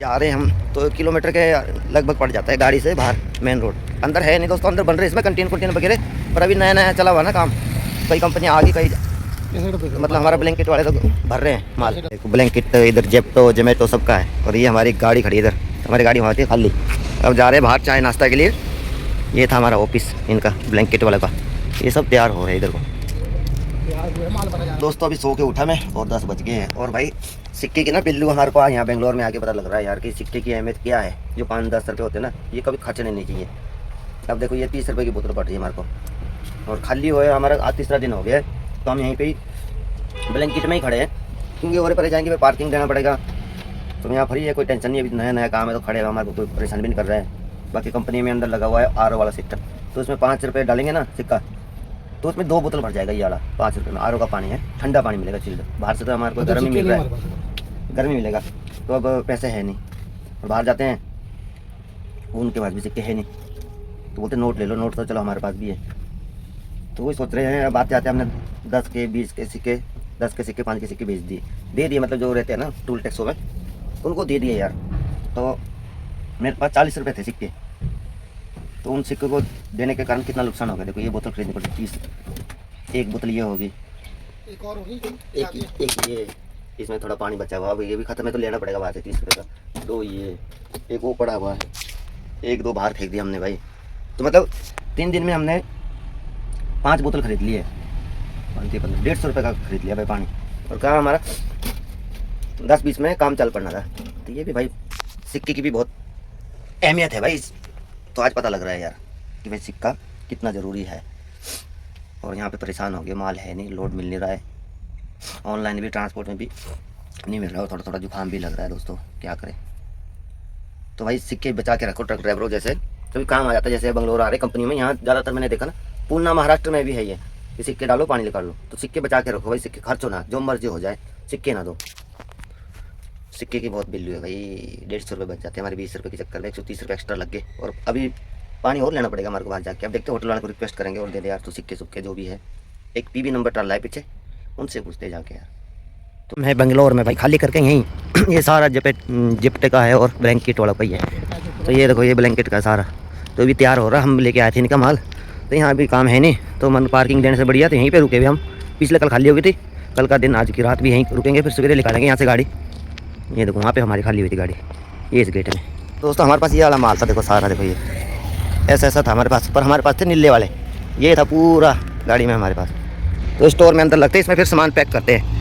जा रहे हैं हम तो किलोमीटर के लगभग पड़ जाता है गाड़ी से बाहर। मेन रोड अंदर है नहीं दोस्तों, अंदर बन रहे इसमें कंटीन वगैरह, पर अभी नया नया चला हुआ ना काम। कई कंपनियाँ आ गई, कई मतलब हमारा ब्लैंकेट वाले तो भर रहे हैं माल। ब्लैंकेट इधर जेप्टो जोमेटो सबका है। और ये हमारी गाड़ी खड़ी इधर, हमारी गाड़ी वहाँ थी खाली। अब जा रहे हैं बाहर चाय नाश्ता के लिए। ये था हमारा ऑफिस इनका ब्लैंकेट वाले का। ये सब तैयार हो रहे हैं इधर को। दोस्तों अभी सो के उठा मैं और 10 बज गए हैं। और भाई सिक्के की ना पिल्लू हमारे को यहाँ बेंगलोर में आके पता लग रहा है यार कि सिक्के की अहमियत क्या है। जो 5-10 रुपये होते हैं ना, ये कभी खर्चने नहीं चाहिए। अब देखो ये 30 रुपये की बोतल पड़ रही है हमारे को, और खाली हुए हमारा आज तीसरा दिन हो गया है। तो हम यहीं पे ही ब्लैंकेट में ही खड़े हैं, क्योंकि और परे जाएंगे पार्किंग देना पड़ेगा। तो यहाँ फ्री है, कोई टेंशन नहीं है। अभी नया नया काम है तो खड़े हमारे को कोई परेशान भी नहीं कर रहा है। बाकी कंपनी में अंदर लगा हुआ है RO वाला सिस्टम, तो उसमें 5 रुपये डालेंगे ना सिक्का, तो उसमें 2 बोतल भर जाएगा। ये वाला 5 रुपये में RO का पानी है, ठंडा पानी मिलेगा चिल्ड। बाहर से तो हमारे को गर्म ही मिल रहा है, गर्मी मिलेगा। तो अब पैसे है नहीं, और बाहर जाते हैं उनके पास भी सिक्के है नहीं, तो बोलते नोट ले लो। नोट तो चलो हमारे पास भी है। तो वही सोच रहे हैं। अब आते आते हमने 10 के 20 के सिक्के, 10 के सिक्के 5 के सिक्के भेज दे दिए, मतलब जो रहते हैं ना टूल टैक्सों में, उनको दे दिए यार। तो मेरे पास 40 रुपये थे सिक्के, तो उन सिक्कों को देने के कारण कितना नुकसान हो गया। देखो ये बोतल खरीदनी पड़ी 30, एक बोतल ये होगी, एक और होगी, एक ये, इसमें थोड़ा पानी बचा हुआ है, ये भी खत्म है तो लेना पड़ेगा बाहर से 30 रुपये का। 2 ये, एक वो पड़ा हुआ है, 1-2 बाहर फेंक दिया हमने भाई। तो मतलब 3 दिन में हमने 5 बोतल खरीद ली है। 150 रुपये का खरीद लिया भाई पानी। और कहा हमारा 10-20 में काम चल पड़ना था। तो ये भी भाई सिक्के की भी बहुत अहमियत है भाई। तो आज पता लग रहा है यार कि भाई सिक्का कितना ज़रूरी है। और यहाँ पे परेशान हो गए, माल है नहीं, लोड मिल नहीं रहा है, ऑनलाइन भी ट्रांसपोर्ट में भी नहीं मिल रहा है, और थोड़ा थोड़ा जुकाम भी लग रहा है दोस्तों, क्या करें। तो भाई सिक्के बचा के रखो ट्रक ड्राइवरों, जैसे कभी काम आ जाता है। जैसे बंगलोर आ रहे कंपनी में, यहाँ ज़्यादातर मैंने देखा ना, पूना महाराष्ट्र में भी है ये कि सिक्के डालो पानी निकाल लो। तो सिक्के बचा के रखो भाई, सिक्के खर्च हो ना, जो मर्जी हो जाए, सिक्के ना दो। सिक्के की बहुत बिल्लू है भाई, 150 रुपये बच जाते हैं हमारे 20 रुपये के चक्कर में। 130 रुपये एक्स्ट्रा लग गए, और अभी पानी और लेना पड़ेगा हमारे को बाहर जाके। अब देखते हैं होटल वाले को रिक्वेस्ट करेंगे और दे दे यार। तो सिक्के सुक्के जो भी है, एक PB नंबर डाल रहा है पीछे, उनसे पूछते जाके यार। तो मैं बेंगलोर में भाई खाली करके यहीं ये सारा जिप्टे का है और ब्लैंकेट वाला ही है। तो ये देखो ये ब्लैंकेट का सारा तो भी तैयार हो रहा। हम लेके आए थे इनका माल, तो यहाँ भी काम है नहीं, तो मन पार्किंग देने से बढ़िया तो यहीं पे रुके हुए हम। पिछले कल खाली हो गई थी, कल का दिन आज की रात भी यहीं रुकेंगे, फिर सवेरे निकालेंगे यहाँ से गाड़ी। ये देखो वहाँ पे हमारी खाली हुई थी गाड़ी, ये इस गेट में। दोस्तों हमारे पास ये वाला माल था, देखो सारा, देखो ये ऐसा था हमारे पास। पर हमारे पास थे नीले वाले, ये था पूरा गाड़ी में हमारे पास। तो स्टोर में अंदर लगते हैं, इसमें फिर सामान पैक करते हैं।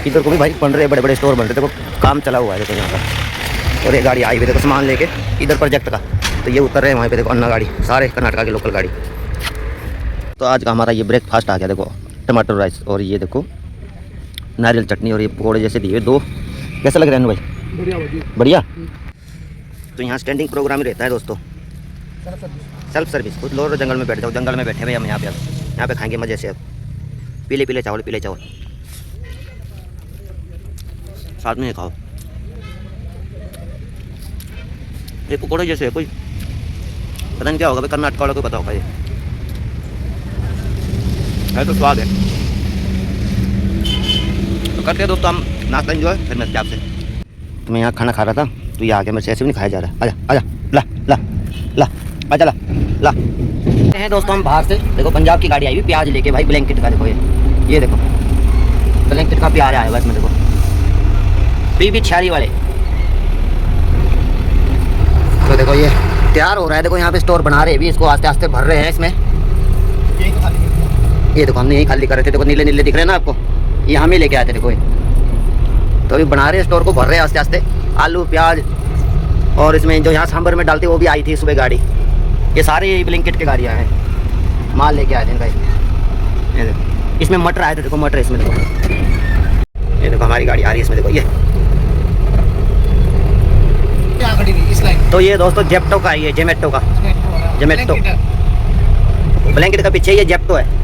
इधर को भी भाई बन रहे बड़े बड़े स्टोर बन रहे, देखो काम चला हुआ है देखो यहाँ पर। और ये गाड़ी आई हुई देखो सामान लेके इधर प्रोजेक्ट का, तो ये उतर रहे हैं वहाँ पे देखो अन्ना गाड़ी, सारे कर्नाटका की लोकल गाड़ी। तो आज का हमारा ये ब्रेकफास्ट आ गया, देखो टमाटर राइस, और ये देखो नारियल चटनी, और ये पकौड़े जैसे दिए 2। कैसे लग रहे हैं भाई? बढ़िया। तो यहाँ स्टैंडिंग प्रोग्राम ही रहता है दोस्तों, सेल्फ सर्विस। कुछ लोग जंगल में बैठ जाओ, जंगल में बैठे हुए हम यहाँ पे खाएंगे मज़े से। अब पीले चावल साथ में खाओ। ये पकौड़े जैसे है, कोई पता नहीं क्या होगा भाई, कर्नाटक वाला कोई पता होगा। ये है तो स्वाद है। तो करते हैं दोस्तों हम नाश्ता एंजॉय, फिर मैं आपसे। तो मैं यहाँ खाना खा रहा था, तो ये आगे मेरे से ऐसे भी नहीं खाया जा रहा। आजा ला हैं दोस्तों हम बाहर से। देखो पंजाब की गाड़ी आई हुई प्याज लेके भाई, ब्लैंकेट का देखो ये देखो ब्लैंकेट का प्याज आया हुआ इसमें, देखो PB 46 वाले। तो देखो ये तैयार हो रहा है, देखो यहाँ पे स्टोर बना रहे हैं भी, इसको आस्ते आस्ते भर रहे हैं इसमें। ये देखो हमने यही खाली कर रहे थे, देखो नीले नीले दिख रहे हैं ना आपको, ये हम ही लेके आए थे देखो ये। तो अभी बना रहे हैं, स्टोर को भर रहे हैं आस्ते आस्ते। आलू प्याज, और इसमें जो यहाँ सांभर में डालते वो भी आई थी सुबह गाड़ी। ये सारे यही ब्लैंकेट की गाड़ियाँ हैं, माल लेके आए थे इनका। ये देखो इसमें मटर आए थे, देखो मटर इसमें देखो, ये देखो हमारी गाड़ी आ रही है इसमें, देखो ये क्या खड़ी हुई इस लाइन। तो ये दोस्तों जेप्टो का है, ये जोमेटो का, जोमेटो ब्लैंकेट का पीछे ये जेप्टो है।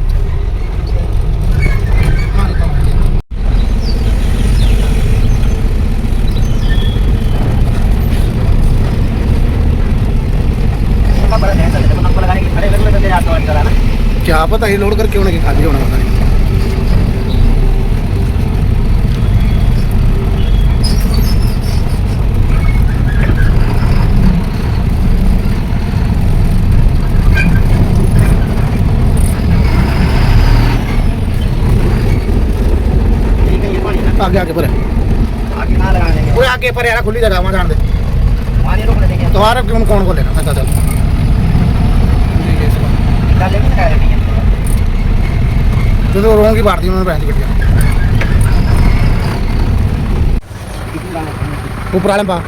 क्या पता ये लोड करके उन्हें खाली होना पता नहीं। आगे आगे पर है आगे कहाँ लगा देंगे? कोई आगे पर यार खुली जगह वहाँ जान दे वहाँ नहीं रोकने देंगे। तुम्हारा क्यों कौन को लेना अच्छा चल डाले भी नहीं डाले। तो रोंग की बात थी उन्होंने बहन की ऊपर वाले पा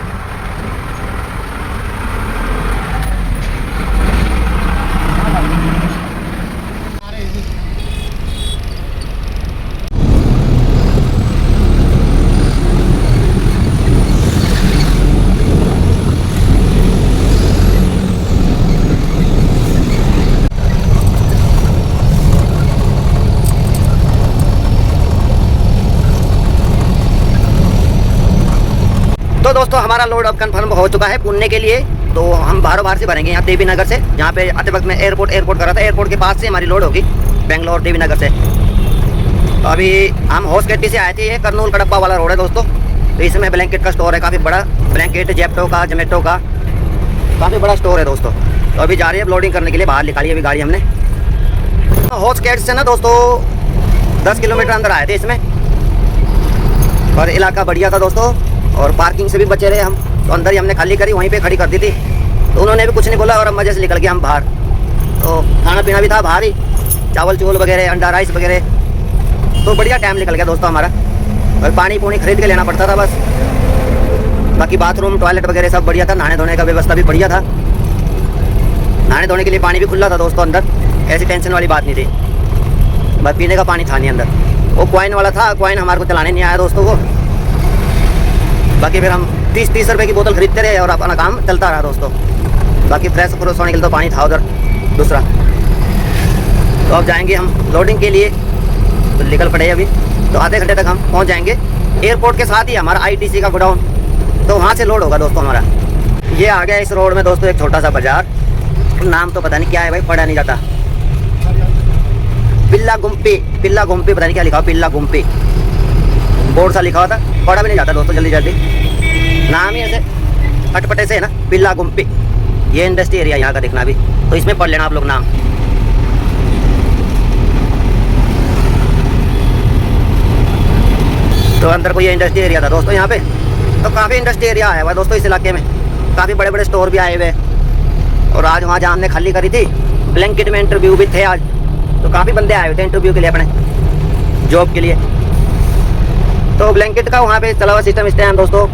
तो दोस्तों हमारा लोड अब कंफर्म हो चुका है पुणे के लिए। तो हम बाहरों बाहर से भरेंगे यहाँ देवी नगर से, जहाँ पे आते वक्त में एयरपोर्ट कर रहा था। एयरपोर्ट के पास से हमारी लोड होगी बेंगलोर देवी नगर से। तो अभी हम होसगेट्टी से आए थे। ये करनूल कड़प्पा वाला रोड है दोस्तों। तो इसमें ब्लैंकेट का स्टोर है, काफ़ी बड़ा ब्लैंकेट जेप्टो का जोमेटो का काफ़ी बड़ा स्टोर है दोस्तों। तो अभी जा रही है लोडिंग करने के लिए, बाहर निकाली अभी गाड़ी हमने। होसगेट से ना दोस्तों 10 किलोमीटर अंदर आए थे इसमें, और इलाका बढ़िया था दोस्तों, और पार्किंग से भी बचे रहे हम। तो अंदर ही हमने खाली करी, वहीं पे खड़ी कर दी थी। तो उन्होंने भी कुछ नहीं बोला और अब मज़े से निकल गए हम बाहर। तो खाना पीना भी था बाहर ही, चावल चूवल वगैरह, अंडा राइस वगैरह। तो बढ़िया टाइम निकल गया दोस्तों हमारा। और पानी पूनी खरीद के लेना पड़ता था बस। बाकी बाथरूम टॉयलेट वगैरह सब बढ़िया था, नहाने धोने का व्यवस्था भी बढ़िया था। नहाने धोने के लिए पानी भी खुला था दोस्तों अंदर, ऐसी टेंशन वाली बात नहीं थी। बस पीने का पानी था नहीं अंदर। वो कॉइन वाला था, कॉइन हमारे को चलाने नहीं आया दोस्तों को। बाकी फिर हम 30 रुपए की बोतल खरीदते रहे और अपना काम चलता रहा दोस्तों। बाकी फ्रेश फ्रेश होने के लिए तो पानी था उधर दूसरा। तो अब जाएंगे हम लोडिंग के लिए, तो निकल पड़े अभी। तो आधे घंटे तक हम पहुंच जाएंगे। एयरपोर्ट के साथ ही हमारा ITC का गोडाउन, तो वहाँ से लोड होगा दोस्तों हमारा। ये आ गया इस रोड में दोस्तों एक छोटा सा बाजार, नाम तो पता नहीं क्या है भाई, पढ़ा नहीं जाता। पिल्ला गुम्पी पता नहीं क्या लिखा हो, पिल्ला गुम्पी बोर्ड सा लिखा हुआ था, पढ़ा भी नहीं जाता दोस्तों जल्दी जल्दी। नाम ही ऐसे अटपटे से है ना, पिल्ला गुम्पी। ये इंडस्ट्री एरिया यहाँ का देखना भी, तो इसमें पढ़ लेना आप लोग नाम। तो अंदर कोई इंडस्ट्री एरिया था दोस्तों यहाँ पे। तो काफ़ी इंडस्ट्री एरिया आया हुआ है दोस्तों इस इलाके में, काफ़ी बड़े बड़े स्टोर भी आए हुए। और आज वहाँ जहाँ हमने खाली करी थी ब्लैंकेट में इंटरव्यू भी थे आज। तो काफ़ी बंदे आए हुए थे इंटरव्यू के लिए अपने जॉब के लिए। तो ब्लैंकेट का वहाँ पे चला हुआ सिस्टम इस टाइम दोस्तों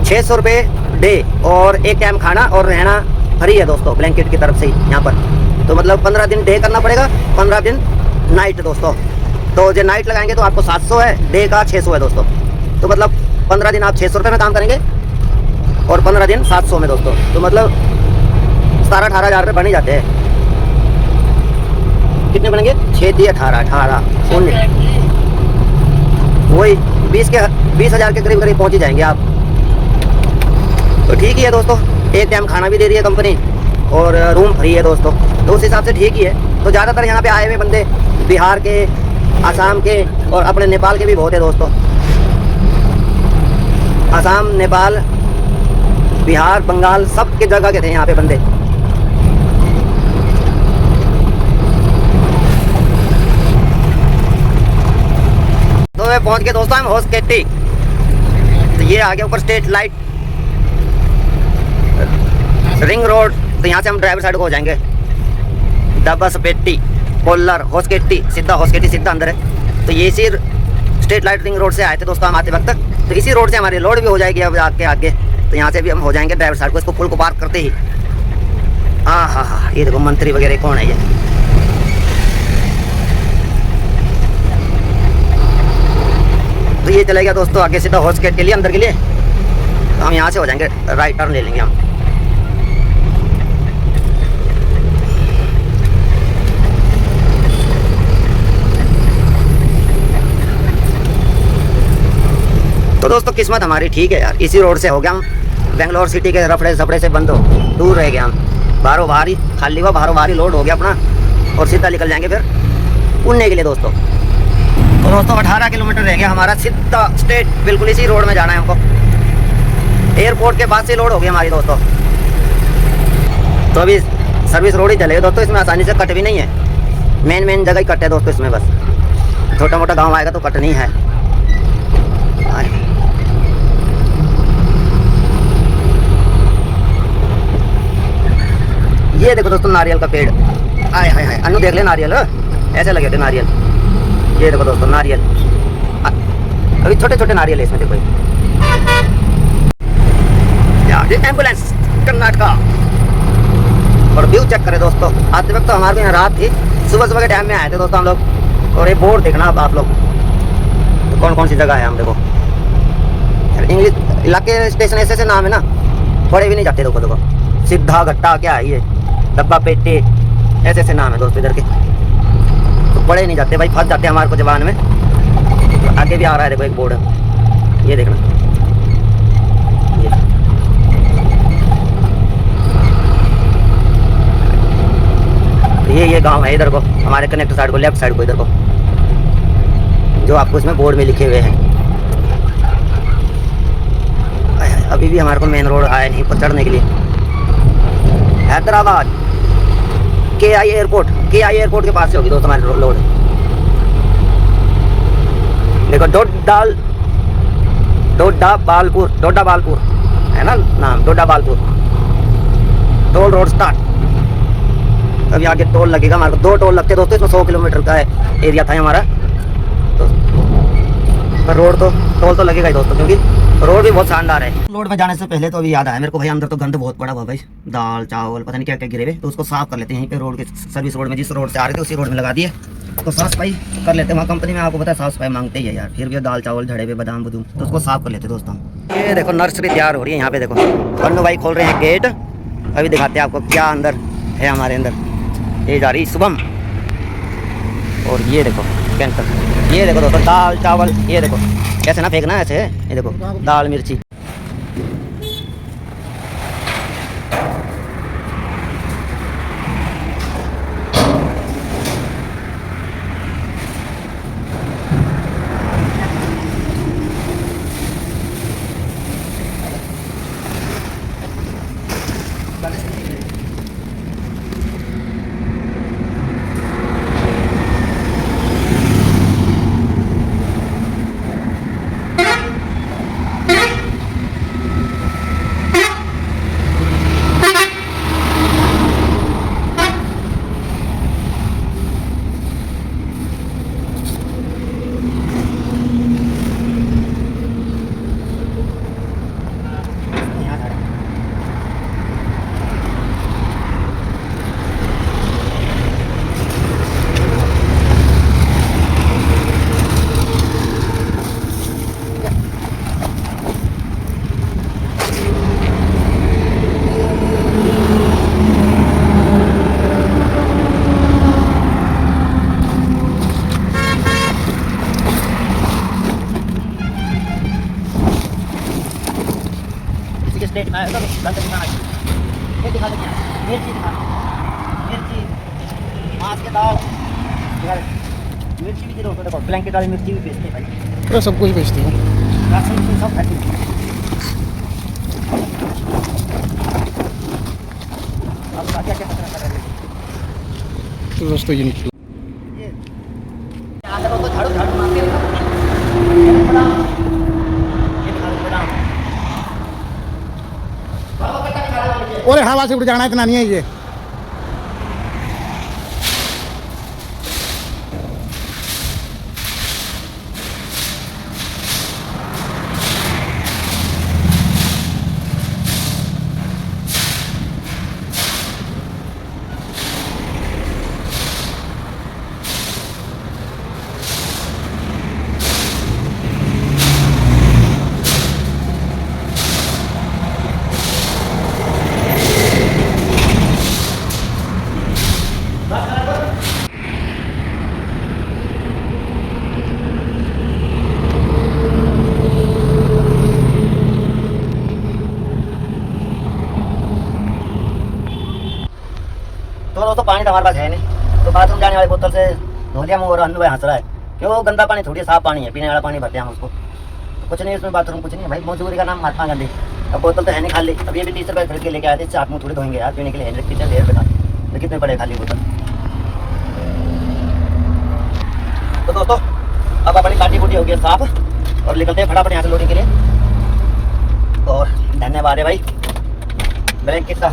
600 रुपये डे, और एक टाइम खाना और रहना फ्री है दोस्तों ब्लैंकेट की तरफ से ही यहाँ पर। तो मतलब 15 दिन डे करना पड़ेगा, 15 दिन नाइट दोस्तों। तो जो नाइट लगाएंगे तो आपको 700 है, डे का 600 है दोस्तों। तो मतलब 15 दिन आप 600 रुपये में काम करेंगे और 15 दिन 700 में दोस्तों। तो मतलब 17-18 हज़ार रुपये बन ही जाते हैं। कितने बनेंगे? 6-18 वही 20 हज़ार के करीब पहुंच ही जाएंगे आप। तो ठीक ही है दोस्तों, एक टाइम खाना भी दे रही है कंपनी और रूम फ्री है दोस्तों। तो उस हिसाब से ठीक ही है। तो ज़्यादातर यहाँ पे आए हुए बंदे बिहार के, आसाम के और अपने नेपाल के भी बहुत है दोस्तों। आसाम, नेपाल, बिहार, बंगाल सब के जगह के थे यहाँ पे बंदे। तो मैं पहुँच गए दोस्तों हम होसगेट्टी। तो ये आ गया ऊपर स्ट्रीट लाइट रिंग रोड। तो यहाँ से हम ड्राइवर साइड को हो जाएंगे। दबसपेट्टी, कोल्लर, होसगेट्टी, सीधा होसगेट्टी सीधा अंदर है। तो ये इसी स्ट्रीट लाइट रिंग रोड से आए थे दोस्तों हम आते वक्त। तो इसी रोड से हमारी लोड भी हो जाएगी अब आगे। तो यहाँ से भी हम हो जाएंगे ड्राइवर साइड को, इसको पुल को पार करते ही। हाँ, ये देखो मंत्री वगैरह कौन है ये। तो ये चलेगा दोस्तों आगे सीधा होसगेट के लिए, अंदर के लिए। तो हम यहाँ से हो जाएंगे, राइट टर्न ले लेंगे हम। तो दोस्तों किस्मत हमारी ठीक है यार, इसी रोड से हो गया हम बेंगलोर सिटी के रफड़े सफड़े से बंद हो, दूर रह गए हम। बाहरों बाहर ही खाली हुआ, बाहरों बाहर ही लोड हो गया अपना, और सीधा निकल जाएंगे फिर पुणे के लिए दोस्तों। तो दोस्तों 18 किलोमीटर रह गया हमारा, सीधा स्ट्रेट बिल्कुल इसी रोड में जाना है हमको। एयरपोर्ट के बाद से लोड हो गई हमारी दोस्तों। तो अभी सर्विस रोड ही चलेगी दोस्तों, इसमें आसानी से कट भी नहीं है। मेन जगह ही कट है दोस्तों इसमें, बस छोटा मोटा गाँव आएगा तो कट नहीं है। ये देखो दोस्तों नारियल का पेड़, आए हाय हाय, अनु देख ले नारियल ऐसे लगे थे नारियल। ये देखो दोस्तों नारियल, अभी छोटे छोटे नारियल है इसमें, देखो ये एम्बुलेंस कर्नाटका। और व्यू चेक करें दोस्तों, आते वक्त तो हमारे यहाँ रात थी, सुबह सुबह के टाइम में आए थे दोस्तों हम लोग। और ये बोर्ड देखना अब आप लोग, तो कौन कौन सी जगह है हम देखो। इंग्लिश इलाके स्टेशन ऐसे ऐसे नाम है ना, पढ़े भी नहीं जाते। देखो देखो सीधा घट्टा क्या है ये, डब्बा पेटे, ऐसे ऐसे नाम है दोस्तों इधर के, तो पढ़े नहीं जाते भाई, फंस जाते हैं हमारे को जबान में। तो आगे भी आ रहा है देखो एक बोर्ड, ये देखना, ये गांव है इधर को, हमारे कनेक्टर साइड को, लेफ्ट साइड को इधर को, जो आपको इसमें बोर्ड में लिखे हुए हैं। अभी भी हमारे को मेन रोड आया नहीं पर चढ़ने के लिए। हैदराबाद KI एयरपोर्ट के पास से होगी दोस्त हमारी रोड। देखो डोडा बालपुर है ना नाम, डोडा बालपुर। टोल रोड स्टार्ट, अभी आगे टोल लगेगा हमारे को, 2 टोल लगते दोस्तों इसमें। 100 किलोमीटर का एरिया था हमारा, तो पर रोड तो टोल तो लगेगा ही दोस्तों, क्योंकि रोड भी बहुत शानदार है। रोड में जाने से पहले तो अभी याद आया मेरे को भाई, अंदर तो गंद बहुत पड़ा हुआ भाई, दाल चावल पता नहीं क्या क्या गिरे हुए, तो उसको साफ कर लेते हैं यहीं पे रोड के सर्विस रोड में, जिस रोड से आ रहे थे उसी रोड में लगा दिए, तो साफ सफाई कर लेते हैं। वहाँ कंपनी में आपको पता है साफ सफाई मांगते ही है यार, फिर भी दाल चावल झड़े हुए बादाम बुदूम, तो उसको साफ कर लेते दोस्तों। ये देखो नर्सरी तैयार हो रही है यहाँ पे, देखो अन्नू भाई खोल रहे हैं गेट, अभी दिखाते हैं आपको क्या अंदर है हमारे अंदर। ये जा रही शुभम, और ये देखो कैंटर, ये देखो दोस्तों दाल चावल, ये देखो कैसे ना फेंकना ऐसे है, ये देखो दाल मिर्ची। स्टेट में आएगा तो गलत दिखाना चाहिए। ये दिखा देंगे, मिर्ची दिखा, मिर्ची मांस के दाल, मिर्ची भी दोस्तों देखो, ब्लैंकेट वाली मिर्ची भी बेचते हैं भाई, पूरा सब कुछ बेचती हूँ, राशन सब खाती है। अब क्या क्या कर रहे हैं तो दोस्तों ये निकल ये यहाँ देखो तो झाड़ू झाड़ू मारते हैं, और हवा से उड़ जाना इतना नहीं है ये। तो दोस्तों पानी तो हमारे पास है नहीं, तो बाथरूम जाने वाली बोतल से धो लिया मुँह, और अन्नू भाई हंस रहा है क्यों, वो गंदा पानी थोड़ी साफ पानी है, पीने वाला पानी भरते हैं हम उसको, तो कुछ नहीं उसमें बाथरूम कुछ नहीं है भाई, मजबूरी का नाम महात्मा गांधी। अब बोतल तो है नहीं खाली, अब ये भी 30 रुपये खरीद के लेके आए थे, इससे हाथ मुँह थोड़ी धोएंगे यार, पीने के लिए कितने 1.5 रुपये का, तो कितने पड़े खाली बोतल। तो दोस्तों अब अपनी काटी कुटी हो गई साफ, और निकलते हैं फटाफट यहाँ से लोडिंग के लिए। और धन्यवाद है भाई ब्लैंकेट का,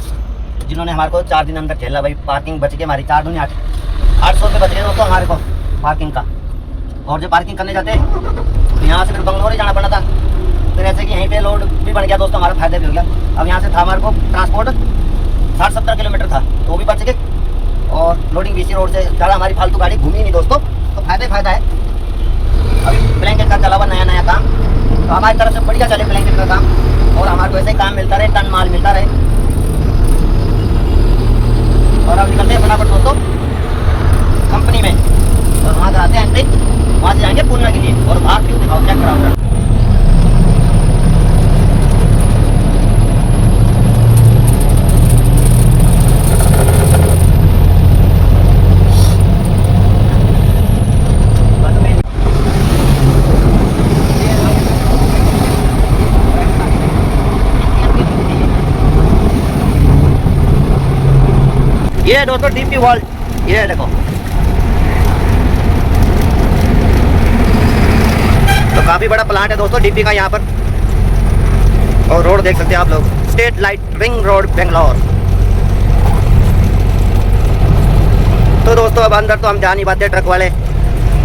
जिन्होंने हमारे को 4 दिन अंदर झेला भाई। पार्किंग बच गई हमारी 4 दूनी 800 रुपये बच गए दोस्तों हमारे को पार्किंग का। और जो पार्किंग करने जाते तो यहाँ से फिर बंगलोर ही जाना पड़ा था, फिर ऐसे कि यहीं पे लोड भी बन गया दोस्तों, हमारा फायदा भी हो गया। अब यहाँ से था हमारे को ट्रांसपोर्ट 60-70 किलोमीटर था, तो वो भी बच गए। और लोडिंग BC रोड से ज़्यादा हमारी फालतू गाड़ी घूमी नहीं दोस्तों, तो फायदा है। अभी ब्लैंकेट का चला हुआ नया काम, तो हमारी तरफ से बढ़िया चले ब्लैंकेट का काम, और हमारे को ऐसे ही काम मिलता रहे, टन माल मिलता रहे। और अब निकलते हैं फटाफट दोस्तों कंपनी में, और वहाँ कराते हैं एंट्री, वहाँ से जाएंगे पूर्णा के लिए। और बाहर क्यों दिखाओ, चेक कराओ। ये है दोस्तों DP वर्ल्ड, ये है देखो। तो काफी बड़ा प्लांट है दोस्तों DP का यहाँ पर। और रोड देख सकते हैं आप लोग, street light ring road Bangalore. तो दोस्तों अब अंदर तो हम जा नहीं पाते ट्रक वाले,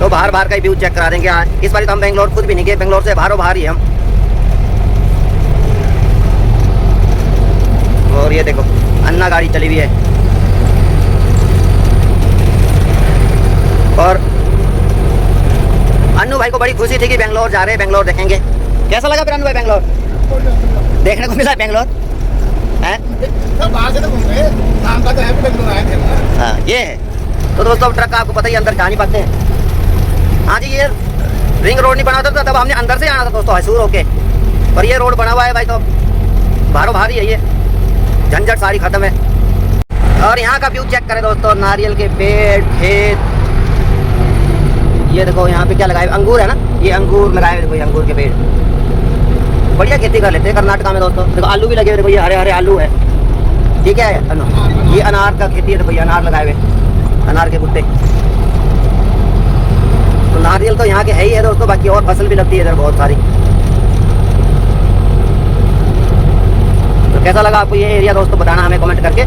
तो बाहर का ही व्यू चेक करा देंगे। आज इस बार तो हम बेंगलोर खुद भी नहीं गए, बेंगलोर से बाहर ही हम। और ये देखो अन्ना गाड़ी चली हुई है। और अन्नू भाई को बड़ी खुशी थी कि बेंगलोर जा रहे हैं, बेंगलोर देखेंगे। कैसा लगा फिर अन्नू भाई बेंगलोर देखने को मिला? बेंगलोर है बाहर से तो घूम रहे, काम का तो है, बेंगलोर आए थे ना। हाँ ये है। तो दोस्तों अब ट्रक आपको पता ही अंदर जा नहीं पाते हैं। हाँ जी, ये रिंग रोड नहीं बना होता था तब हमने अंदर से आना था दोस्तों हैसूर होके, पर ये रोड बना हुआ है भाई, तो बाहर ही है, ये झंझट सारी खत्म है। और यहाँ का व्यू चेक करें दोस्तों, नारियल के पेड़, खेत। ये देखो यहाँ पे क्या लगाए, अंगूर है ना, ये अंगूर लगाए हुए, देखो ये अंगूर के पेड़। बढ़िया खेती कर लेते हैं कर्नाटका में दोस्तों। देखो आलू भी लगे हुए, देखो ये हरे आलू है, ठीक है। ये अनार का खेती है, देखो ये अनार लगाए हुए, अनार के भुट्टे। तो नारियल तो यहाँ के है ही है दोस्तों, बाकी और फसल भी लगती है इधर बहुत सारी। तो कैसा लगा आपको ये एरिया दोस्तों, बताना हमें कमेंट करके।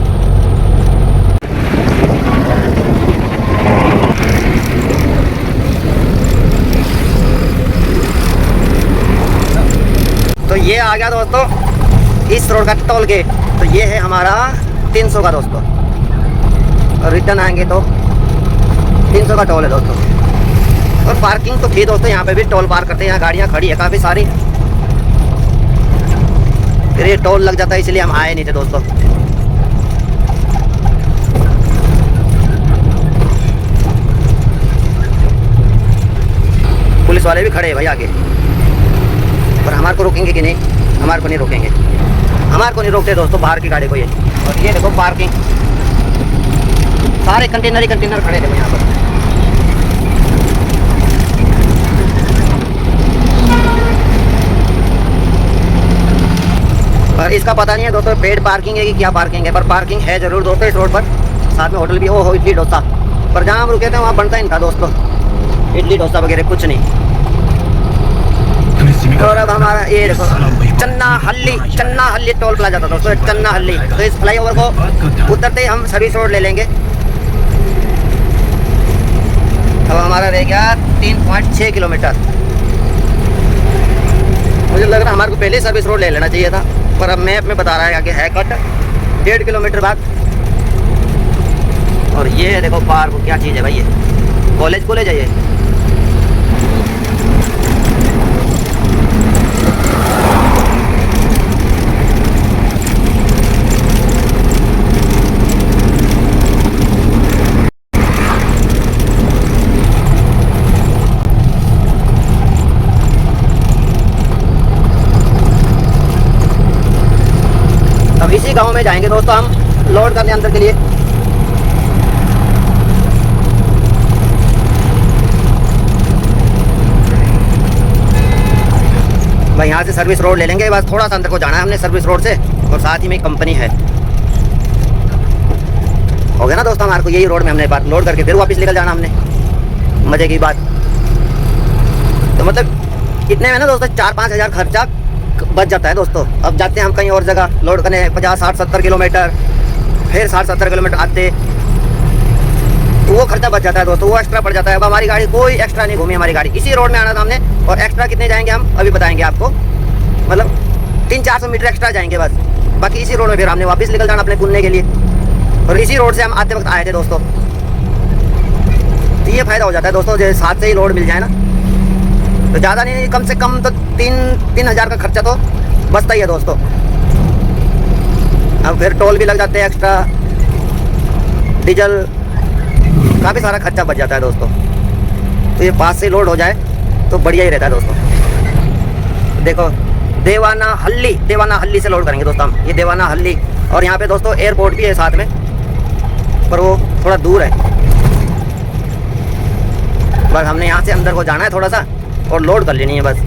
तो ये आ गया दोस्तों इस रोड का टोल गेट। तो ये है हमारा 300 का दोस्तों, और रिटर्न आएंगे तो 300 का टोल है दोस्तों। और पार्किंग तो थी दोस्तों, यहाँ पे भी टोल पार करते हैं, यहाँ गाड़ियाँ खड़ी है काफ़ी सारी। फिर ये टोल लग जाता है, इसलिए हम आए नहीं थे दोस्तों। पुलिस वाले भी खड़े हैं भाई आगे, पर हमारे को रोकेंगे कि नहीं? हमारे को नहीं रोकेंगे, हमारे को नहीं रोकते दोस्तों बाहर की गाड़ी को ये। और ये देखो पार्किंग, सारे कंटेनर ही कंटेनर खड़े थे यहाँ पर। और इसका पता नहीं है दोस्तों पेड पार्किंग है कि क्या पार्किंग है, पर पार्किंग है जरूर दोस्तों इस रोड पर। साथ में होटल भी हो इडली डोसा, पर जहाँ हम रुके थे वहाँ बनता ही नहीं था दोस्तों इडली डोसा वगैरह कुछ नहीं। और अब हमारा ये देखो चन्ना हल्ली टोल प्लाजा था दोस्तों, चन्ना हल्ली। तो इस फ्लाईओवर को उतरते ही हम सर्विस रोड ले लेंगे। अब हमारा रह गया 3.6 किलोमीटर। मुझे लग रहा है हमारे को पहले सर्विस रोड ले लेना चाहिए था, पर अब मैप में बता रहा है कि है कट 1.5 किलोमीटर बाद। और ये देखो पार्क, क्या चीज़ है भाई, ये कॉलेज है ये। अब इसी गांव में जाएंगे दोस्तों हम लोड करने अंदर के लिए। भाई यहाँ से सर्विस रोड ले लेंगे, बस थोड़ा सा अंदर को जाना है हमने सर्विस रोड से, और साथ ही में कंपनी है। हो गया ना दोस्तों हमारे को यही रोड में हमने बात लोड करके फिर वापस निकल जाना हमने, मजे की बात। तो मतलब इतने में ना दोस्तों 4-5 हज़ार खर्चा बच जाता है दोस्तों। अब जाते हैं हम कहीं और जगह लोड करने 50-60-70 किलोमीटर, फिर 60-70 किलोमीटर आते, तो वो खर्चा बच जाता है दोस्तों, वो एक्स्ट्रा पड़ जाता है। अब हमारी गाड़ी कोई एक्स्ट्रा नहीं घूमी, हमारी गाड़ी इसी रोड में आना था हमने, और एक्स्ट्रा कितने जाएंगे हम अभी बताएंगे आपको, मतलब 300-400 मीटर एक्स्ट्रा जाएंगे बस। बाकी इसी रोड में फिर हमने वापस निकल जाना अपने घूमने के लिए, और इसी रोड से हम आते वक्त आए थे दोस्तों। तो ये फायदा हो जाता है दोस्तों, जैसे साथ से ही लोड मिल जाए ना, तो ज़्यादा नहीं, कम से कम तो 3 हज़ार का खर्चा तो बचता ही है दोस्तों। अब फिर टोल भी लग जाते हैं एक्स्ट्रा, डीजल, काफ़ी सारा खर्चा बच जाता है दोस्तों। तो ये पास से लोड हो जाए तो बढ़िया ही रहता है दोस्तों। देखो देवाना हल्ली से लोड करेंगे दोस्तों हम, ये देवाना हल्ली, और यहाँ पे दोस्तों एयरपोर्ट भी है साथ में, पर वो थोड़ा दूर है, बस हमने यहाँ से अंदर को जाना है थोड़ा सा और लोड कर लेनी है बस।